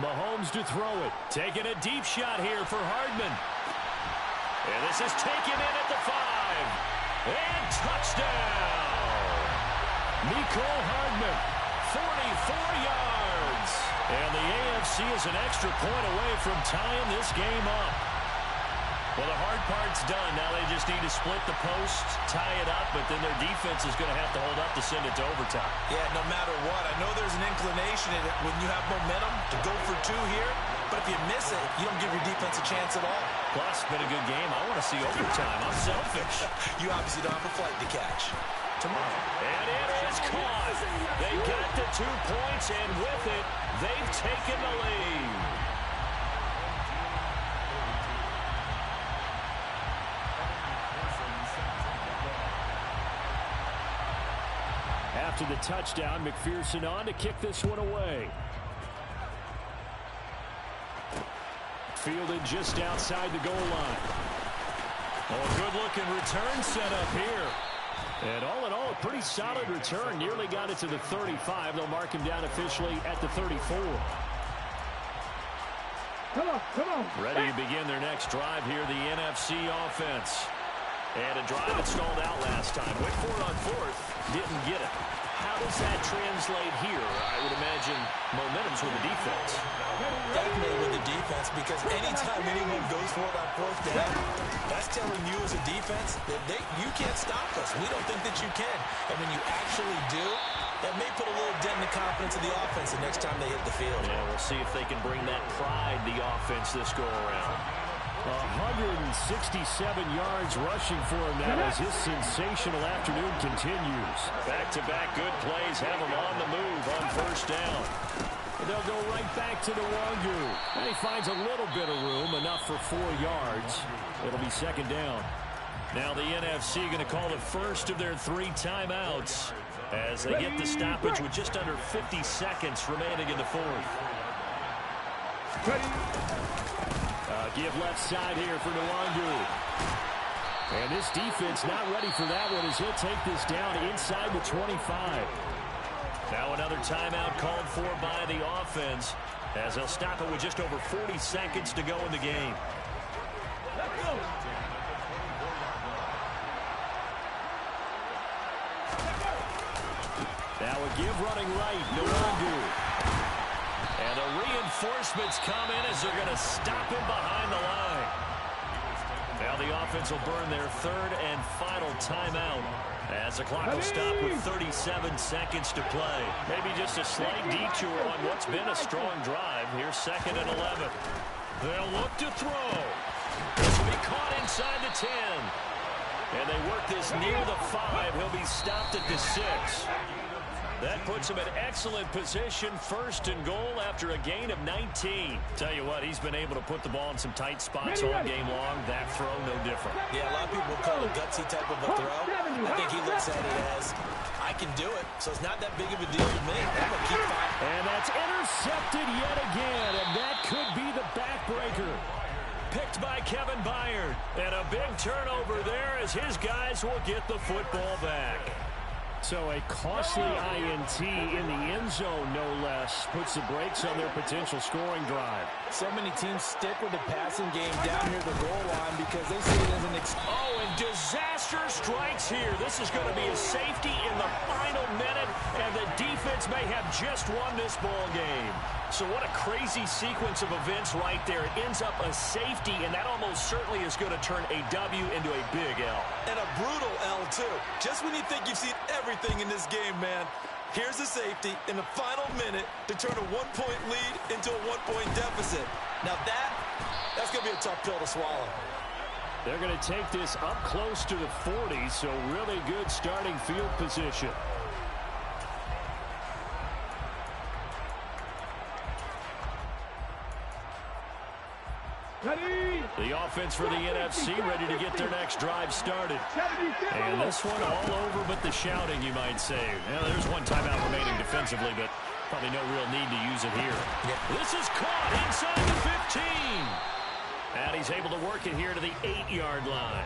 Mahomes to throw it. Taking a deep shot here for Hardman. And this is taken in at the 5. And touchdown. Mecole Hardman, 44 yards. And the AFC is an extra point away from tying this game up. Well, the hard part's done. Now they just need to split the post, tie it up, but then their defense is going to have to hold up to send it to overtime. Yeah, no matter what. I know there's an inclination in it when you have momentum to go for 2 here, but if you miss it, you don't give your defense a chance at all. Plus, been a good game. I want to see overtime. I'm selfish. You obviously don't have a flight to catch. Tomorrow. And it is caught. They got the 2 points, and with it, they've taken the lead. after the touchdown. McPherson on to kick this one away. Fielded just outside the goal line. Oh, good-looking return set up here. And all in all, a pretty solid return. Nearly got it to the 35. They'll mark him down officially at the 34. Come on. Ready to begin their next drive here, the NFC offense. And a drive that stalled out last time. Went for it on fourth. Didn't get it. How does that translate here? I would imagine momentum's with the defense. Definitely with the defense, because anytime anyone goes for it on fourth down, that's telling you as a defense that you can't stop us. We don't think that you can. And when you actually do, that may put a little dent in the confidence of the offense the next time they hit the field. Yeah, we'll see if they can bring that pride, the offense, this go-around. 167 yards rushing for him now as his sensational afternoon continues. Back-to-back good plays have him on the move on first down. They'll go right back to the Wangu. And he finds a little bit of room, enough for 4 yards. It'll be second down. Now the NFC going to call the first of their 3 timeouts as they get the stoppage with just under 50 seconds remaining in the fourth. Give left side here for Nwangu. And this defense not ready for that one as he'll take this down inside the 25. Now another timeout called for by the offense as they'll stop it with just over 40 seconds to go in the game. Now a give running right, Nwangu. And the reinforcements come in as they're going to stop him behind the line. Now the offense will burn their 3rd and final timeout as the clock will stop with 37 seconds to play. Maybe just a slight detour on what's been a strong drive. Here's 2nd and 11. They'll look to throw. This will be caught inside the 10. And they work this near the 5. He'll be stopped at the 6. That puts him in excellent position, 1st and goal after a gain of 19. Tell you what, he's been able to put the ball in some tight spots all game long. That throw, no different. Yeah, a lot of people call it a gutsy type of a throw. I think he looks at it as, I can do it, so it's not that big of a deal to me. I'm going to keep fighting. And that's intercepted yet again, and that could be the backbreaker. Picked by Kevin Byard. And a big turnover there as his guys will get the football back. So a costly INT in the end zone, no less, puts the brakes on their potential scoring drive. So many teams stick with the passing game down near the goal line because they see it as an Oh, and disaster strikes here. This is going to be a safety in the final minute, and the defense may have just won this ball game. So what a crazy sequence of events right there. It ends up a safety, and that almost certainly is going to turn a W into a big L. And a brutal L, too. Just when you think you've seen everything in this game, man, here's a safety in the final minute to turn a 1-point lead into a 1-point deficit. Now that's going to be a tough pill to swallow. They're going to take this up close to the 40, so really good starting field position. The offense for the NFC ready to get their next drive started. And this one all over but the shouting, you might say. Well, there's one timeout remaining defensively, but probably no real need to use it here. This is caught inside the 15. And he's able to work it here to the 8-yard line.